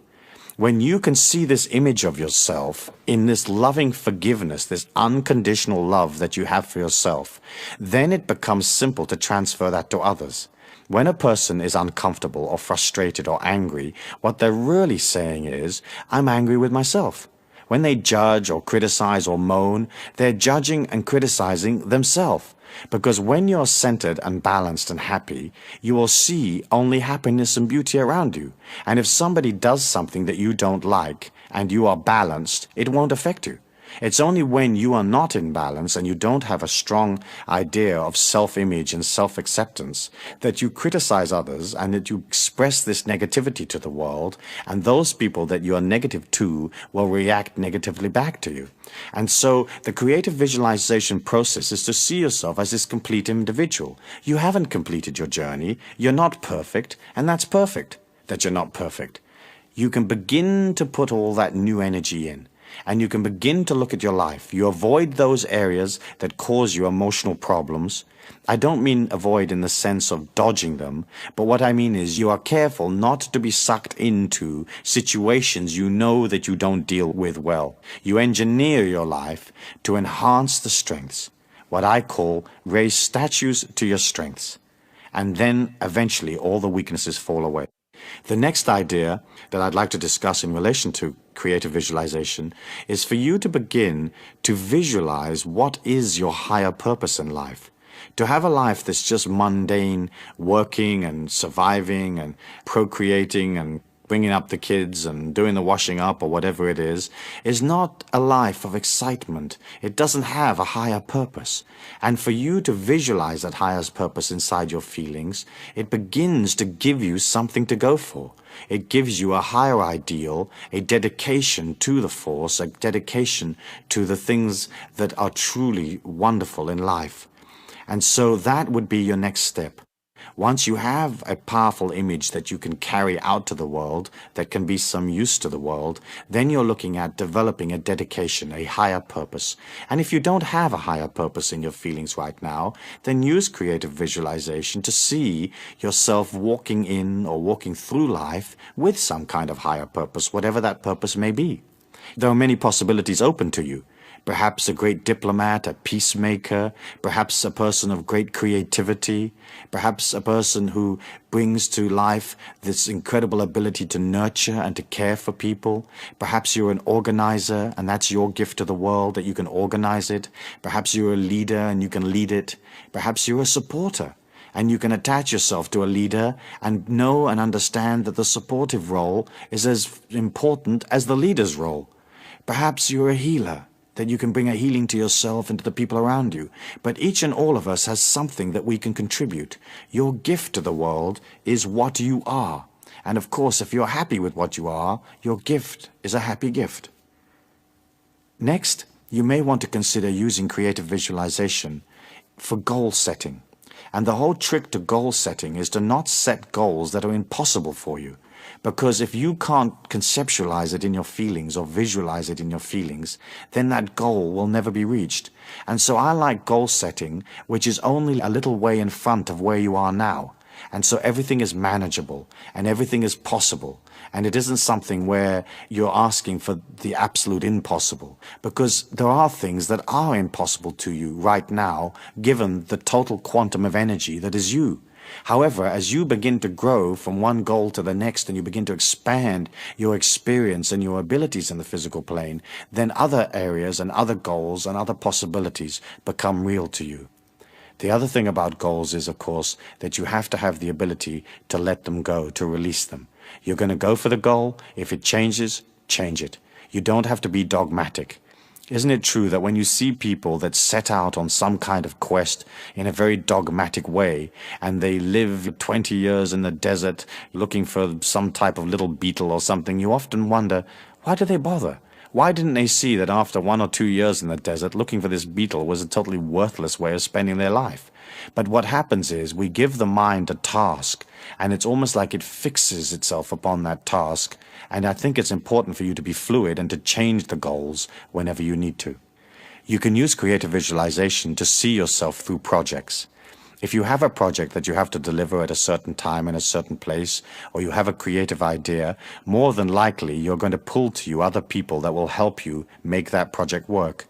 When you can see this image of yourself in this loving forgiveness, this unconditional love that you have for yourself, then it becomes simple to transfer that to others. When a person is uncomfortable or frustrated or angry, what they're really saying is, I'm angry with myself. When they judge or criticize or moan, they're judging and criticizing themselves. Because when you're centered and balanced and happy, you will see only happiness and beauty around you. And if somebody does something that you don't like and you are balanced, it won't affect you. It's only when you are not in balance and you don't have a strong idea of self-image and self-acceptance that you criticize others and that you express this negativity to the world, and those people that you are negative to will react negatively back to you. And so the creative visualization process is to see yourself as this complete individual. You haven't completed your journey. You're not perfect, and that's perfect that you're not perfect. You can begin to put all that new energy in, and you can begin to look at your life. You avoid those areas that cause you emotional problems. I don't mean avoid in the sense of dodging them, but what I mean is you are careful not to be sucked into situations you know that you don't deal with well. You engineer your life to enhance the strengths, what I call raise statues to your strengths, and then eventually all the weaknesses fall away. The next idea that I'd like to discuss in relation to creative visualization is for you to begin to visualize what is your higher purpose in life. To have a life that's just mundane, working and surviving and procreating and bringing up the kids and doing the washing up or whatever it is not a life of excitement. It doesn't have a higher purpose. And for you to visualize that higher purpose inside your feelings, it begins to give you something to go for. It gives you a higher ideal, a dedication to the force, a dedication to the things that are truly wonderful in life. And so that would be your next step. Once you have a powerful image that you can carry out to the world, that can be some use to the world, then you're looking at developing a dedication, a higher purpose. And if you don't have a higher purpose in your feelings right now, then use creative visualization to see yourself walking in or walking through life with some kind of higher purpose, whatever that purpose may be. There are many possibilities open to you. Perhaps a great diplomat, a peacemaker, perhaps a person of great creativity, perhaps a person who brings to life this incredible ability to nurture and to care for people. Perhaps you're an organizer and that's your gift to the world, that you can organize it. Perhaps you're a leader and you can lead it. Perhaps you're a supporter and you can attach yourself to a leader and know and understand that the supportive role is as important as the leader's role. Perhaps you're a healer, that you can bring a healing to yourself and to the people around you. But each and all of us has something that we can contribute. Your gift to the world is what you are. And of course, if you're happy with what you are, your gift is a happy gift. Next, you may want to consider using creative visualization for goal setting. And the whole trick to goal setting is to not set goals that are impossible for you. Because if you can't conceptualize it in your feelings or visualize it in your feelings, then that goal will never be reached. And so I like goal setting, which is only a little way in front of where you are now. And so everything is manageable and everything is possible. And it isn't something where you're asking for the absolute impossible, because there are things that are impossible to you right now, given the total quantum of energy that is you. However, as you begin to grow from one goal to the next and you begin to expand your experience and your abilities in the physical plane, then other areas and other goals and other possibilities become real to you. The other thing about goals is, of course, that you have to have the ability to let them go, to release them. You're going to go for the goal. If it changes, change it. You don't have to be dogmatic. Isn't it true that when you see people that set out on some kind of quest in a very dogmatic way, and they live 20 years in the desert looking for some type of little beetle or something, you often wonder, why do they bother? Why didn't they see that after 1 or 2 years in the desert, looking for this beetle was a totally worthless way of spending their life? But what happens is we give the mind a task, and it's almost like it fixes itself upon that task. And I think it's important for you to be fluid and to change the goals whenever you need to. You can use creative visualization to see yourself through projects. If you have a project that you have to deliver at a certain time in a certain place, or you have a creative idea, more than likely you're going to pull to you other people that will help you make that project work.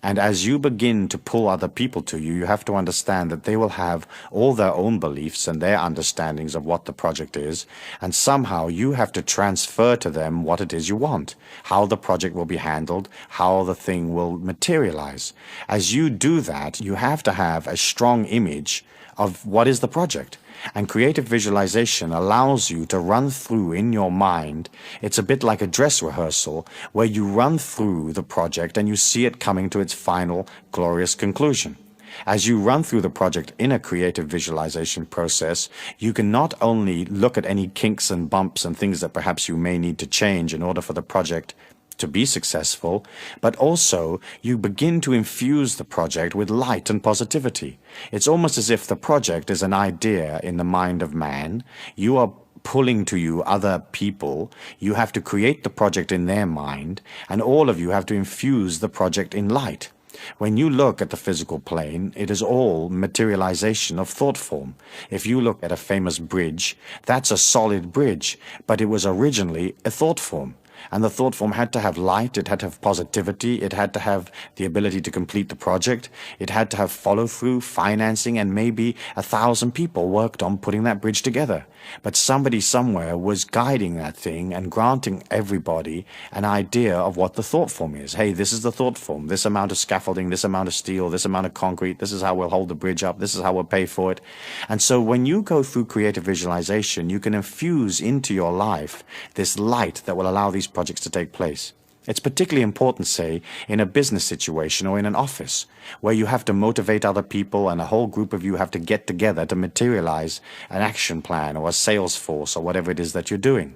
And as you begin to pull other people to you, you have to understand that they will have all their own beliefs and their understandings of what the project is, and somehow you have to transfer to them what it is you want, how the project will be handled, how the thing will materialize. As you do that, you have to have a strong image of what is the project. And creative visualization allows you to run through in your mind. It's a bit like a dress rehearsal where you run through the project and you see it coming to its final glorious conclusion. As you run through the project in a creative visualization process, you can not only look at any kinks and bumps and things that perhaps you may need to change in order for the project to be successful, but also you begin to infuse the project with light and positivity. It's almost as if the project is an idea in the mind of man. You are pulling to you other people. You have to create the project in their mind, and all of you have to infuse the project in light. When you look at the physical plane, it is all materialization of thought form. If you look at a famous bridge, that's a solid bridge, but it was originally a thought form. And the thought form had to have light, it had to have positivity, it had to have the ability to complete the project, it had to have follow-through, financing, and maybe 1,000 people worked on putting that bridge together. But somebody somewhere was guiding that thing and granting everybody an idea of what the thought form is. Hey, this is the thought form, this amount of scaffolding, this amount of steel, this amount of concrete, this is how we'll hold the bridge up, this is how we'll pay for it. And so when you go through creative visualization, you can infuse into your life this light that will allow these projects to take place. It's particularly important, say, in a business situation or in an office, where you have to motivate other people and a whole group of you have to get together to materialize an action plan or a sales force or whatever it is that you're doing.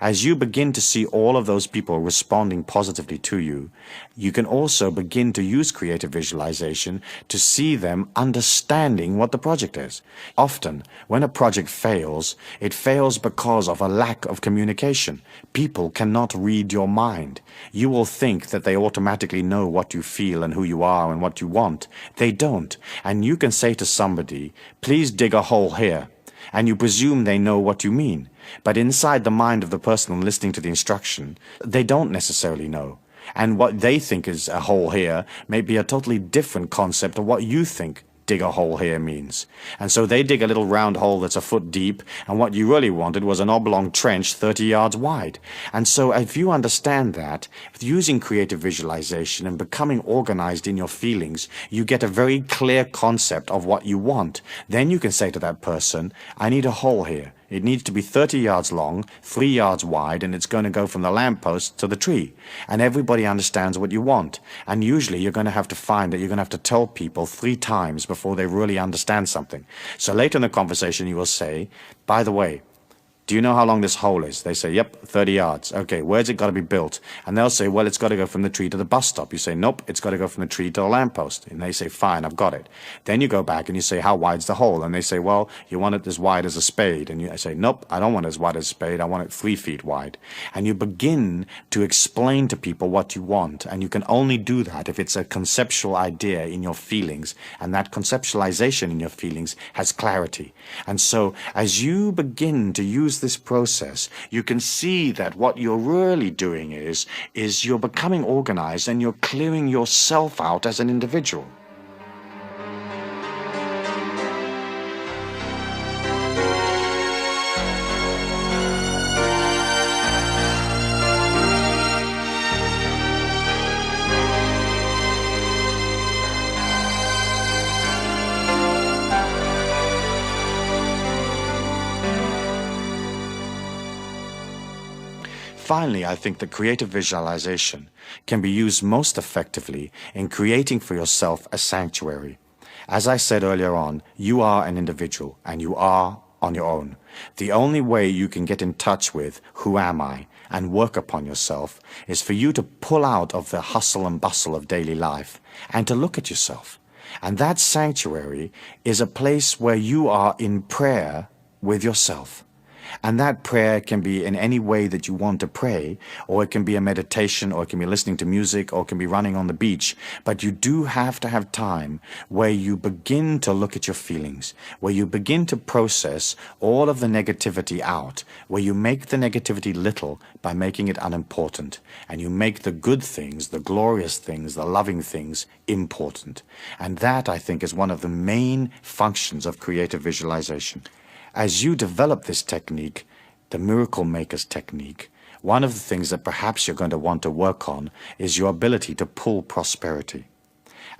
As you begin to see all of those people responding positively to you, you can also begin to use creative visualization to see them understanding what the project is. Often, when a project fails, it fails because of a lack of communication. People cannot read your mind. You will think that they automatically know what you feel and who you are and what you want. They don't. And you can say to somebody, please dig a hole here. And you presume they know what you mean. But inside the mind of the person listening to the instruction, they don't necessarily know. And what they think is a hole here may be a totally different concept of what you think dig a hole here means. And so they dig a little round hole that's a foot deep, and what you really wanted was an oblong trench 30 yards wide. And so if you understand that, using creative visualization and becoming organized in your feelings, you get a very clear concept of what you want. Then you can say to that person, I need a hole here. It needs to be 30 yards long, 3 yards wide, and it's going to go from the lamppost to the tree. And everybody understands what you want. And usually you're going to have to find that you're going to have to tell people 3 times before they really understand something. So later in the conversation you will say, by the way, do you know how long this hole is? They say, yep, 30 yards. Okay, where's it got to be built? And they'll say, well, it's got to go from the tree to the bus stop. You say, nope, it's got to go from the tree to the lamppost. And they say, fine, I've got it. Then you go back and you say, how wide's the hole? And they say, well, you want it as wide as a spade. And you say, nope, I don't want it as wide as a spade. I want it 3 feet wide. And you begin to explain to people what you want. And you can only do that if it's a conceptual idea in your feelings. And that conceptualization in your feelings has clarity. And so as you begin to use this process, you can see that what you're really doing is you're becoming organized and you're clearing yourself out as an individual. Finally, I think that creative visualization can be used most effectively in creating for yourself a sanctuary. As I said earlier on, you are an individual and you are on your own. The only way you can get in touch with who am I and work upon yourself is for you to pull out of the hustle and bustle of daily life and to look at yourself. And that sanctuary is a place where you are in prayer with yourself. And that prayer can be in any way that you want to pray, or it can be a meditation, or it can be listening to music, or it can be running on the beach. But you do have to have time where you begin to look at your feelings, where you begin to process all of the negativity out, where you make the negativity little by making it unimportant, and you make the good things, the glorious things, the loving things important. And that, I think, is one of the main functions of creative visualization. As you develop this technique, the Miracle Maker's technique, one of the things that perhaps you're going to want to work on is your ability to pull prosperity.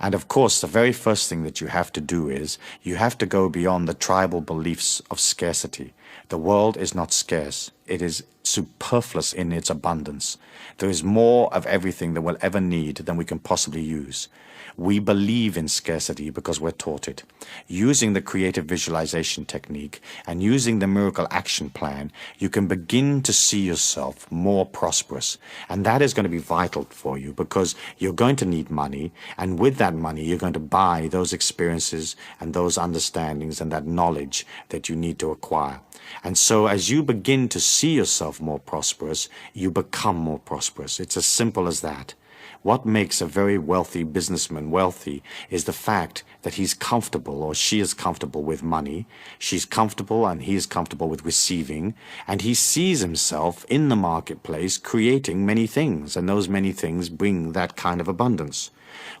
And of course, the very first thing that you have to do is you have to go beyond the tribal beliefs of scarcity. The world is not scarce. It is superfluous in its abundance. There is more of everything that we'll ever need than we can possibly use. We believe in scarcity because we're taught it. Using the creative visualization technique and using the miracle action plan, you can begin to see yourself more prosperous. And that is going to be vital for you because you're going to need money. And with that money, you're going to buy those experiences and those understandings and that knowledge that you need to acquire. And so as you begin to see yourself more prosperous, you become more prosperous. It's as simple as that. What makes a very wealthy businessman wealthy is the fact that he's comfortable or she is comfortable with money. She's comfortable and he is comfortable with receiving. And he sees himself in the marketplace creating many things. And those many things bring that kind of abundance.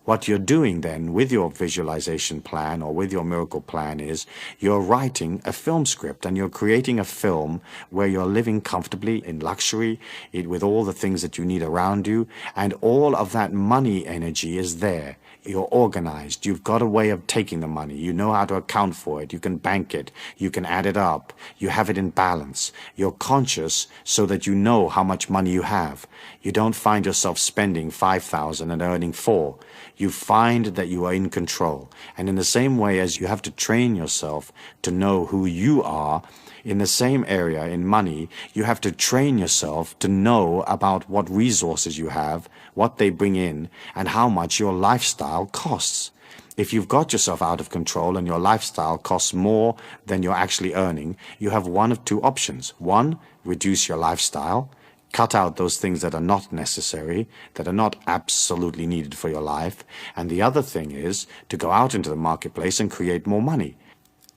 What you're doing then with your visualization plan or with your miracle plan is you're writing a film script and you're creating a film where you're living comfortably in luxury with all the things that you need around you, and all of that money energy is there. You're organized. You've got a way of taking the money. You know how to account for it. You can bank it. You can add it up. You have it in balance. You're conscious so that you know how much money you have. You don't find yourself spending 5,000 and earning 4. You find that you are in control. And in the same way as you have to train yourself to know who you are, in the same area in money, you have to train yourself to know about what resources you have, what they bring in, and how much your lifestyle costs. If you've got yourself out of control and your lifestyle costs more than you're actually earning, you have one of two options. One, reduce your lifestyle. Cut out those things that are not necessary, that are not absolutely needed for your life. And the other thing is to go out into the marketplace and create more money.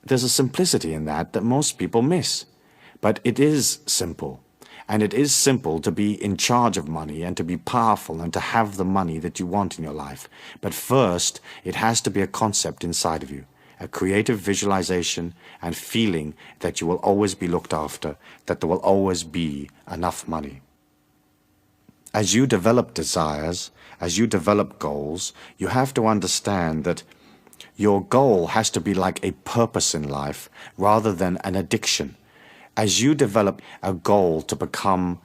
There's a simplicity in that most people miss. But it is simple. And it is simple to be in charge of money and to be powerful and to have the money that you want in your life. But first, it has to be a concept inside of you. A creative visualization and feeling that you will always be looked after, that there will always be enough money. As you develop desires, as you develop goals, you have to understand that your goal has to be like a purpose in life rather than an addiction. As you develop a goal to become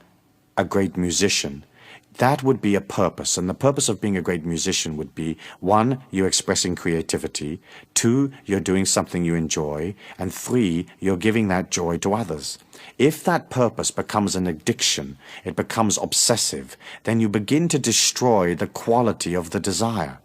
a great musician, that would be a purpose. And the purpose of being a great musician would be, 1, you're expressing creativity, 2, you're doing something you enjoy, and 3, you're giving that joy to others. If that purpose becomes an addiction, it becomes obsessive, then you begin to destroy the quality of the desire.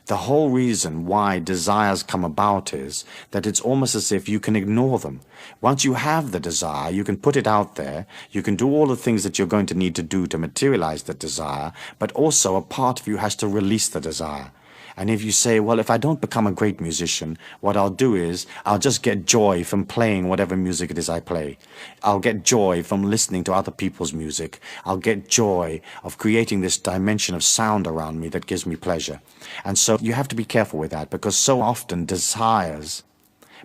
The whole reason why desires come about is that it's almost as if you can ignore them. Once you have the desire, you can put it out there, you can do all the things that you're going to need to do to materialize the desire, but also a part of you has to release the desire. And if you say, well, if I don't become a great musician, what I'll do is I'll just get joy from playing whatever music it is I play. I'll get joy from listening to other people's music. I'll get joy of creating this dimension of sound around me that gives me pleasure. And so you have to be careful with that, because so often desires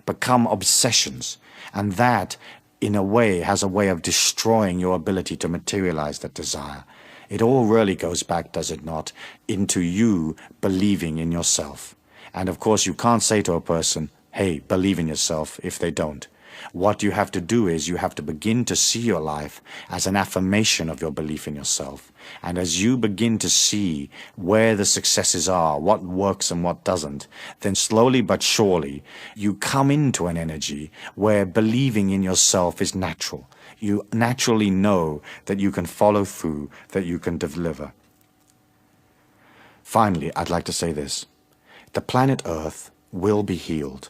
become obsessions. And that, in a way, has a way of destroying your ability to materialize that desire. It all really goes back, does it not, into you believing in yourself. And of course, you can't say to a person, hey, believe in yourself, if they don't. What you have to do is you have to begin to see your life as an affirmation of your belief in yourself. And as you begin to see where the successes are, what works and what doesn't, then slowly but surely you come into an energy where believing in yourself is natural. You naturally know that you can follow through, that you can deliver. Finally, I'd like to say this. The planet Earth will be healed.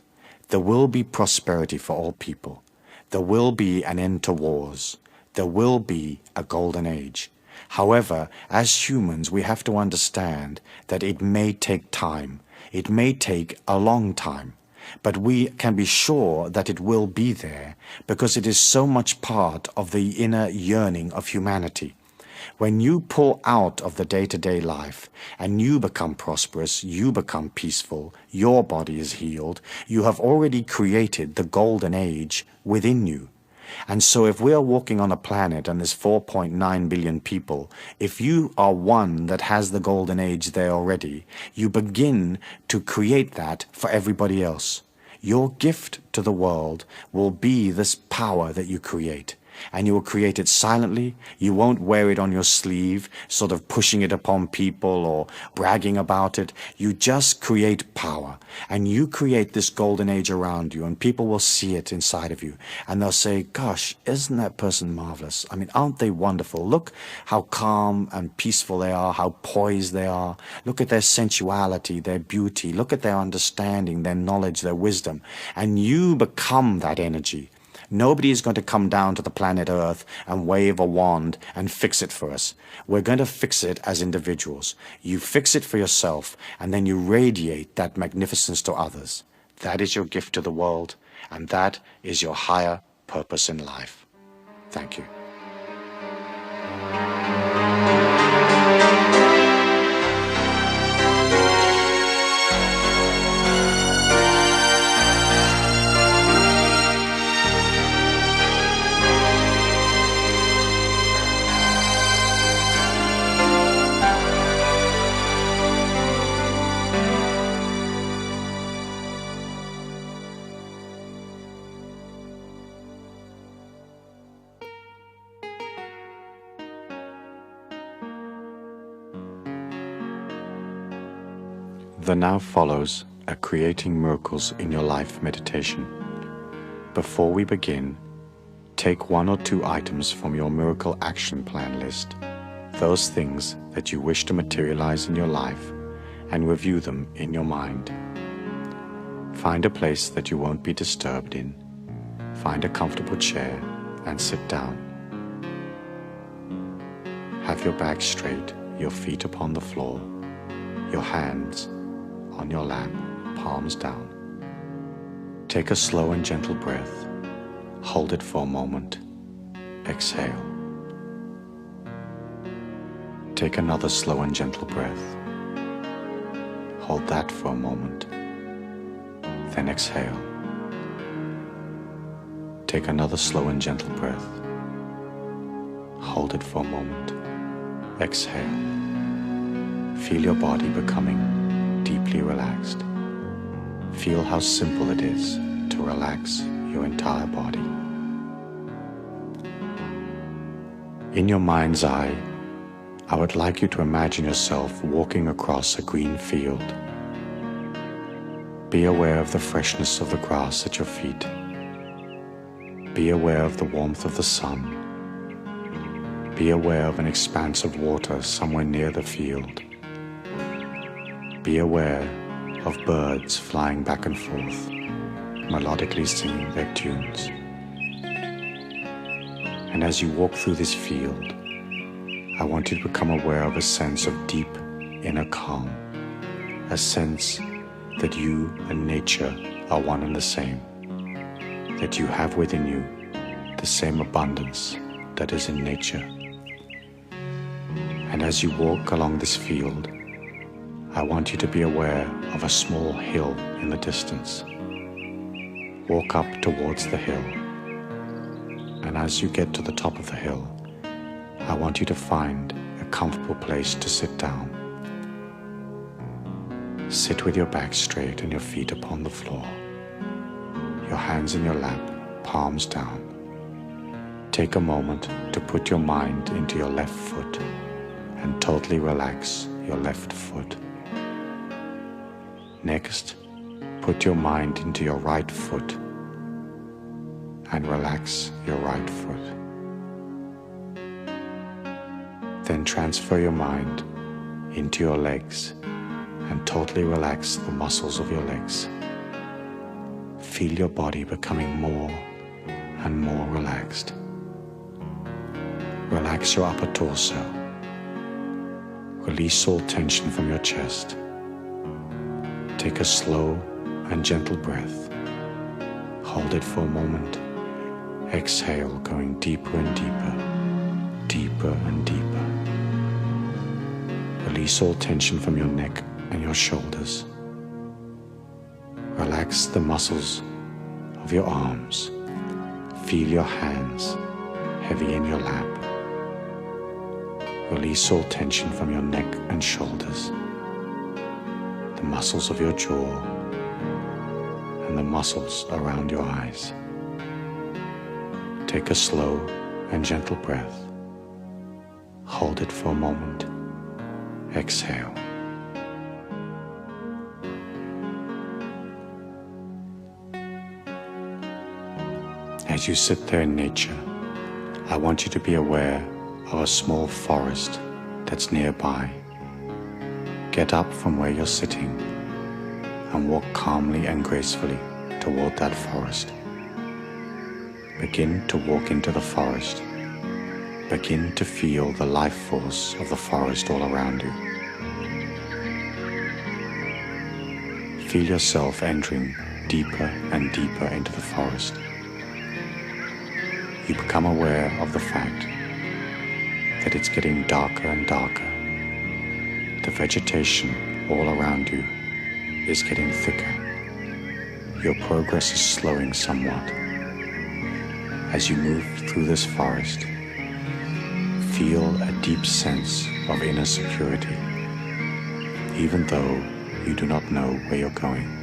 There will be prosperity for all people. There will be an end to wars. There will be a golden age. However, as humans, we have to understand that it may take time. It may take a long time. But we can be sure that it will be there because it is so much part of the inner yearning of humanity. When you pull out of the day-to-day life and you become prosperous, you become peaceful, your body is healed, you have already created the golden age within you. And so if we are walking on a planet and there's 4.9 billion people, if you are one that has the golden age there already, you begin to create that for everybody else. Your gift to the world will be this power that you create. And you will create it silently. You won't wear it on your sleeve, sort of pushing it upon people or bragging about it. You just create power. And you create this golden age around you, and people will see it inside of you. And they'll say, gosh, isn't that person marvelous? I mean, aren't they wonderful? Look how calm and peaceful they are, how poised they are. Look at their sensuality, their beauty. Look at their understanding, their knowledge, their wisdom. And you become that energy. Nobody is going to come down to the planet Earth and wave a wand and fix it for us. We're going to fix it as individuals. You fix it for yourself, and then you radiate that magnificence to others. That is your gift to the world, and that is your higher purpose in life. Thank you. There now follows a Creating Miracles in Your Life meditation. Before we begin, take 1 or 2 items from your miracle action plan list, those things that you wish to materialize in your life, and review them in your mind. Find a place that you won't be disturbed in. Find a comfortable chair and sit down. Have your back straight, your feet upon the floor, your hands on your lap, palms down. Take a slow and gentle breath. Hold it for a moment. Exhale. Take another slow and gentle breath. Hold that for a moment. Then exhale. Take another slow and gentle breath. Hold it for a moment. Exhale. Feel your body becoming deeply relaxed. Feel how simple it is to relax your entire body. In your mind's eye, I would like you to imagine yourself walking across a green field. Be aware of the freshness of the grass at your feet. Be aware of the warmth of the sun. Be aware of an expanse of water somewhere near the field. Be aware of birds flying back and forth, melodically singing their tunes. And as you walk through this field, I want you to become aware of a sense of deep inner calm, a sense that you and nature are one and the same, that you have within you the same abundance that is in nature. And as you walk along this field, I want you to be aware of a small hill in the distance. Walk up towards the hill, and as you get to the top of the hill, I want you to find a comfortable place to sit down. Sit with your back straight and your feet upon the floor, your hands in your lap, palms down. Take a moment to put your mind into your left foot and totally relax your left foot. Next, put your mind into your right foot and relax your right foot. Then transfer your mind into your legs and totally relax the muscles of your legs. Feel your body becoming more and more relaxed. Relax your upper torso. Release all tension from your chest. Take a slow and gentle breath. Hold it for a moment. Exhale, going deeper and deeper, deeper and deeper. Release all tension from your neck and your shoulders. Relax the muscles of your arms. Feel your hands heavy in your lap. Release all tension from your neck and shoulders, the muscles of your jaw, and the muscles around your eyes. Take a slow and gentle breath. Hold it for a moment. Exhale. As you sit there in nature, I want you to be aware of a small forest that's nearby. Get up from where you're sitting and walk calmly and gracefully toward that forest. Begin to walk into the forest. Begin to feel the life force of the forest all around you. Feel yourself entering deeper and deeper into the forest. You become aware of the fact that it's getting darker and darker. The vegetation all around you is getting thicker. Your progress is slowing somewhat. As you move through this forest, feel a deep sense of inner security, even though you do not know where you're going.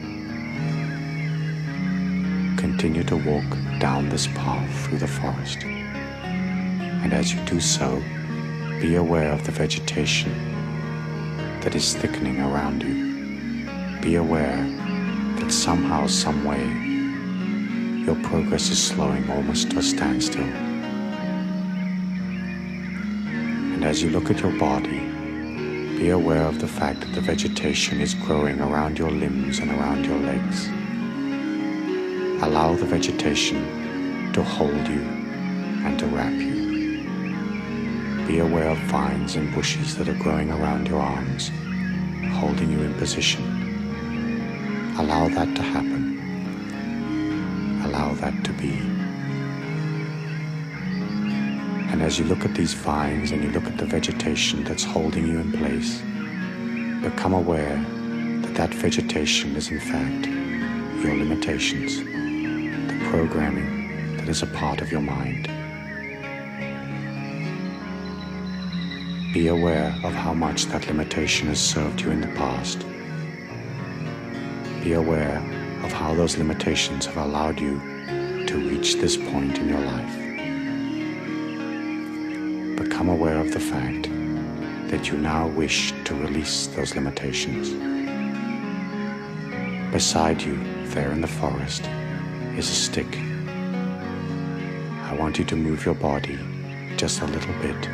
Continue to walk down this path through the forest. And as you do so, be aware of the vegetation that is thickening around you. Be aware that somehow, some way, your progress is slowing almost to a standstill. And as you look at your body, be aware of the fact that the vegetation is growing around your limbs and around your legs. Allow the vegetation to hold you and to wrap you. Be aware of vines and bushes that are growing around your arms, holding you in position. Allow that to happen. Allow that to be. And as you look at these vines and you look at the vegetation that's holding you in place, become aware that that vegetation is in fact your limitations, the programming that is a part of your mind. Be aware of how much that limitation has served you in the past. Be aware of how those limitations have allowed you to reach this point in your life. Become aware of the fact that you now wish to release those limitations. Beside you, there in the forest, is a stick. I want you to move your body just a little bit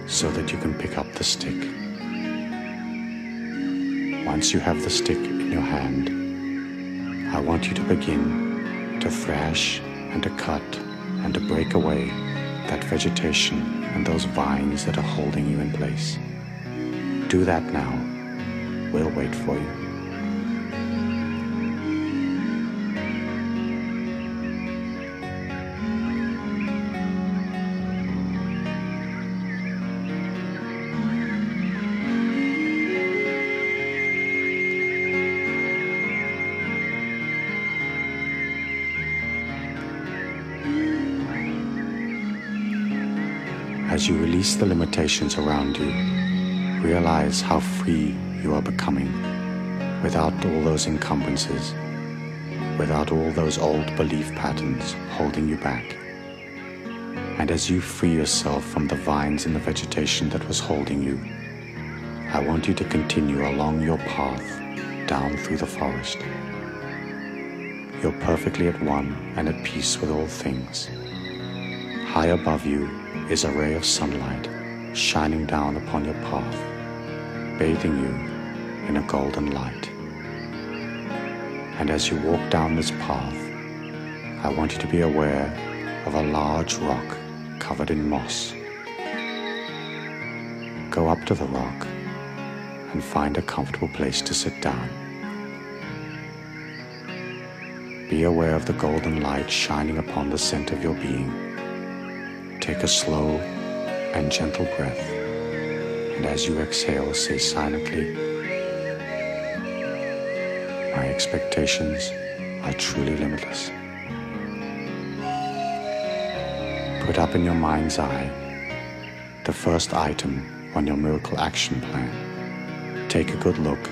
so that you can pick up the stick. Once you have the stick in your hand, I want you to begin to thrash and to cut and to break away that vegetation and those vines that are holding you in place. Do that now. We'll wait for you. As you release the limitations around you, realize how free you are becoming without all those encumbrances, without all those old belief patterns holding you back. And as you free yourself from the vines and the vegetation that was holding you, I want you to continue along your path down through the forest. You're perfectly at one and at peace with all things. High above you is a ray of sunlight shining down upon your path, bathing you in a golden light. And as you walk down this path, I want you to be aware of a large rock covered in moss. Go up to the rock and find a comfortable place to sit down. Be aware of the golden light shining upon the center of your being. Take a slow and gentle breath, and as you exhale, say silently, "My expectations are truly limitless." Put up in your mind's eye the first item on your miracle action plan. Take a good look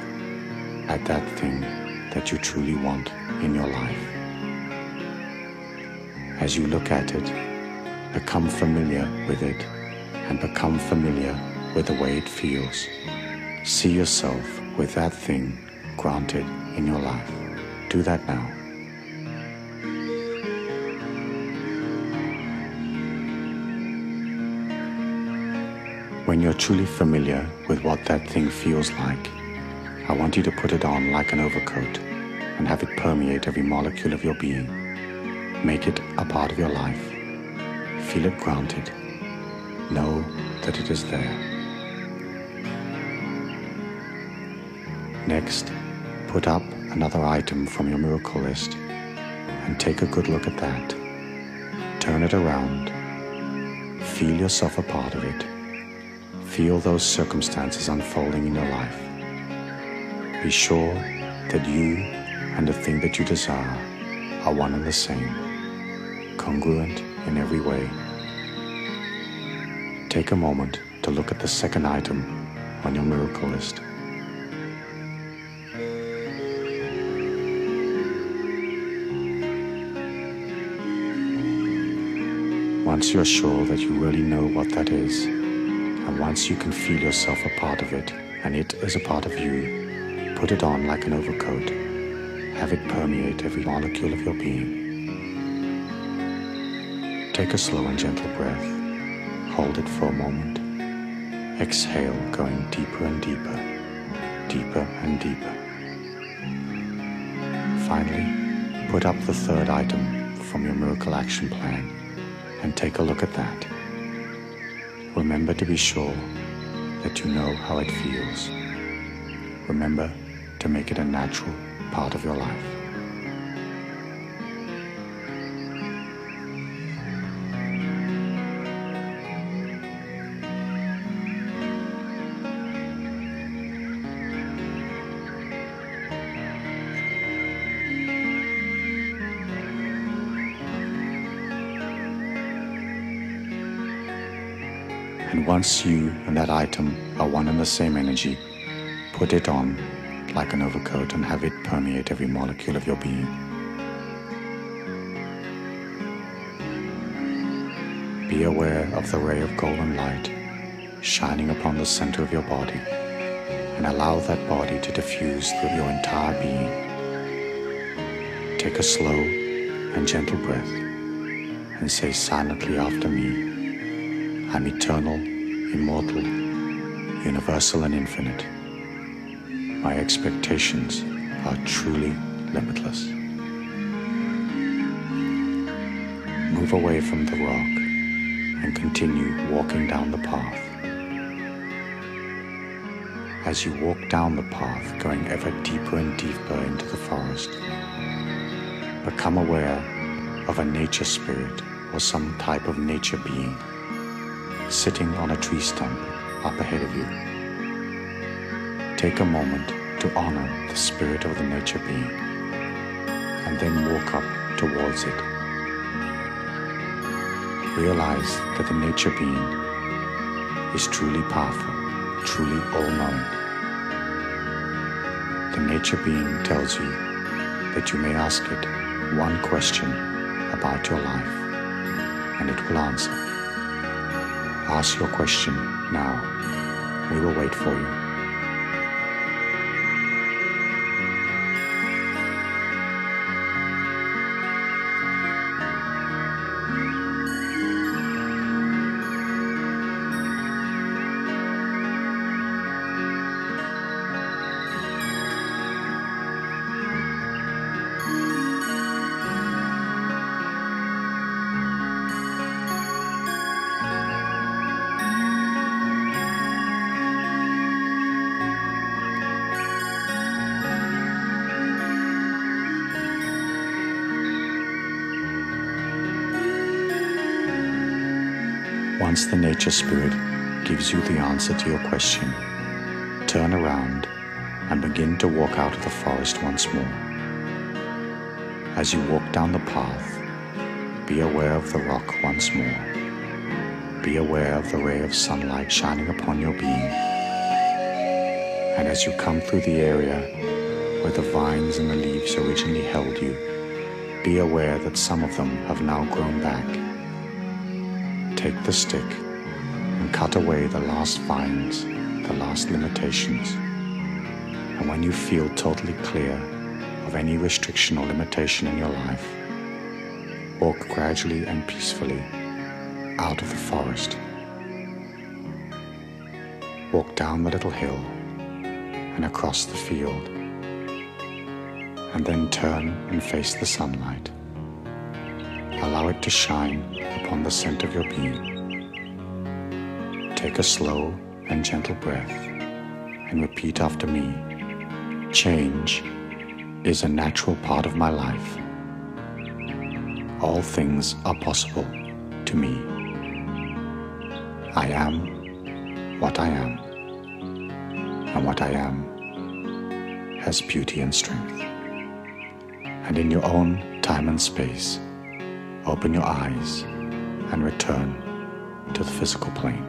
at that thing that you truly want in your life. As you look at it, become familiar with it and become familiar with the way it feels. See yourself with that thing granted in your life. Do that now. When you're truly familiar with what that thing feels like, I want you to put it on like an overcoat and have it permeate every molecule of your being. Make it a part of your life. Feel it granted. Know that it is there. Next, put up another item from your miracle list and take a good look at that. Turn it around. Feel yourself a part of it. Feel those circumstances unfolding in your life. Be sure that you and the thing that you desire are one and the same, congruent in every way. Take a moment to look at the second item on your miracle list. Once you're sure that you really know what that is, and once you can feel yourself a part of it, and it is a part of you, put it on like an overcoat. Have it permeate every molecule of your being. Take a slow and gentle breath. Hold it for a moment. Exhale, going deeper and deeper, deeper and deeper. Finally, put up the third item from your miracle action plan and take a look at that. Remember to be sure that you know how it feels. Remember to make it a natural part of your life. And once you and that item are one and the same energy, put it on like an overcoat and have it permeate every molecule of your being. Be aware of the ray of golden light shining upon the center of your body, and allow that body to diffuse through your entire being. Take a slow and gentle breath and say silently after me, I'm eternal, immortal, universal and infinite. My expectations are truly limitless. Move away from the rock and continue walking down the path. As you walk down the path, going ever deeper and deeper into the forest, become aware of a nature spirit or some type of nature being sitting on a tree stump up ahead of you. Take a moment to honor the spirit of the nature being and then walk up towards it. Realize that the nature being is truly powerful, truly all-knowing. The nature being tells you that you may ask it one question about your life and it will answer. Ask your question now. We will wait for you. Once the nature spirit gives you the answer to your question, turn around and begin to walk out of the forest once more. As you walk down the path, be aware of the rock once more. Be aware of the ray of sunlight shining upon your being. And as you come through the area where the vines and the leaves originally held you, be aware that some of them have now grown back. Take the stick and cut away the last vines, the last limitations. And when you feel totally clear of any restriction or limitation in your life, walk gradually and peacefully out of the forest. Walk down the little hill and across the field, and then turn and face the sunlight. Allow it to shine upon the center of your being. Take a slow and gentle breath and repeat after me. Change is a natural part of my life. All things are possible to me. I am what I am, and what I am has beauty and strength. And in your own time and space, open your eyes and return to the physical plane.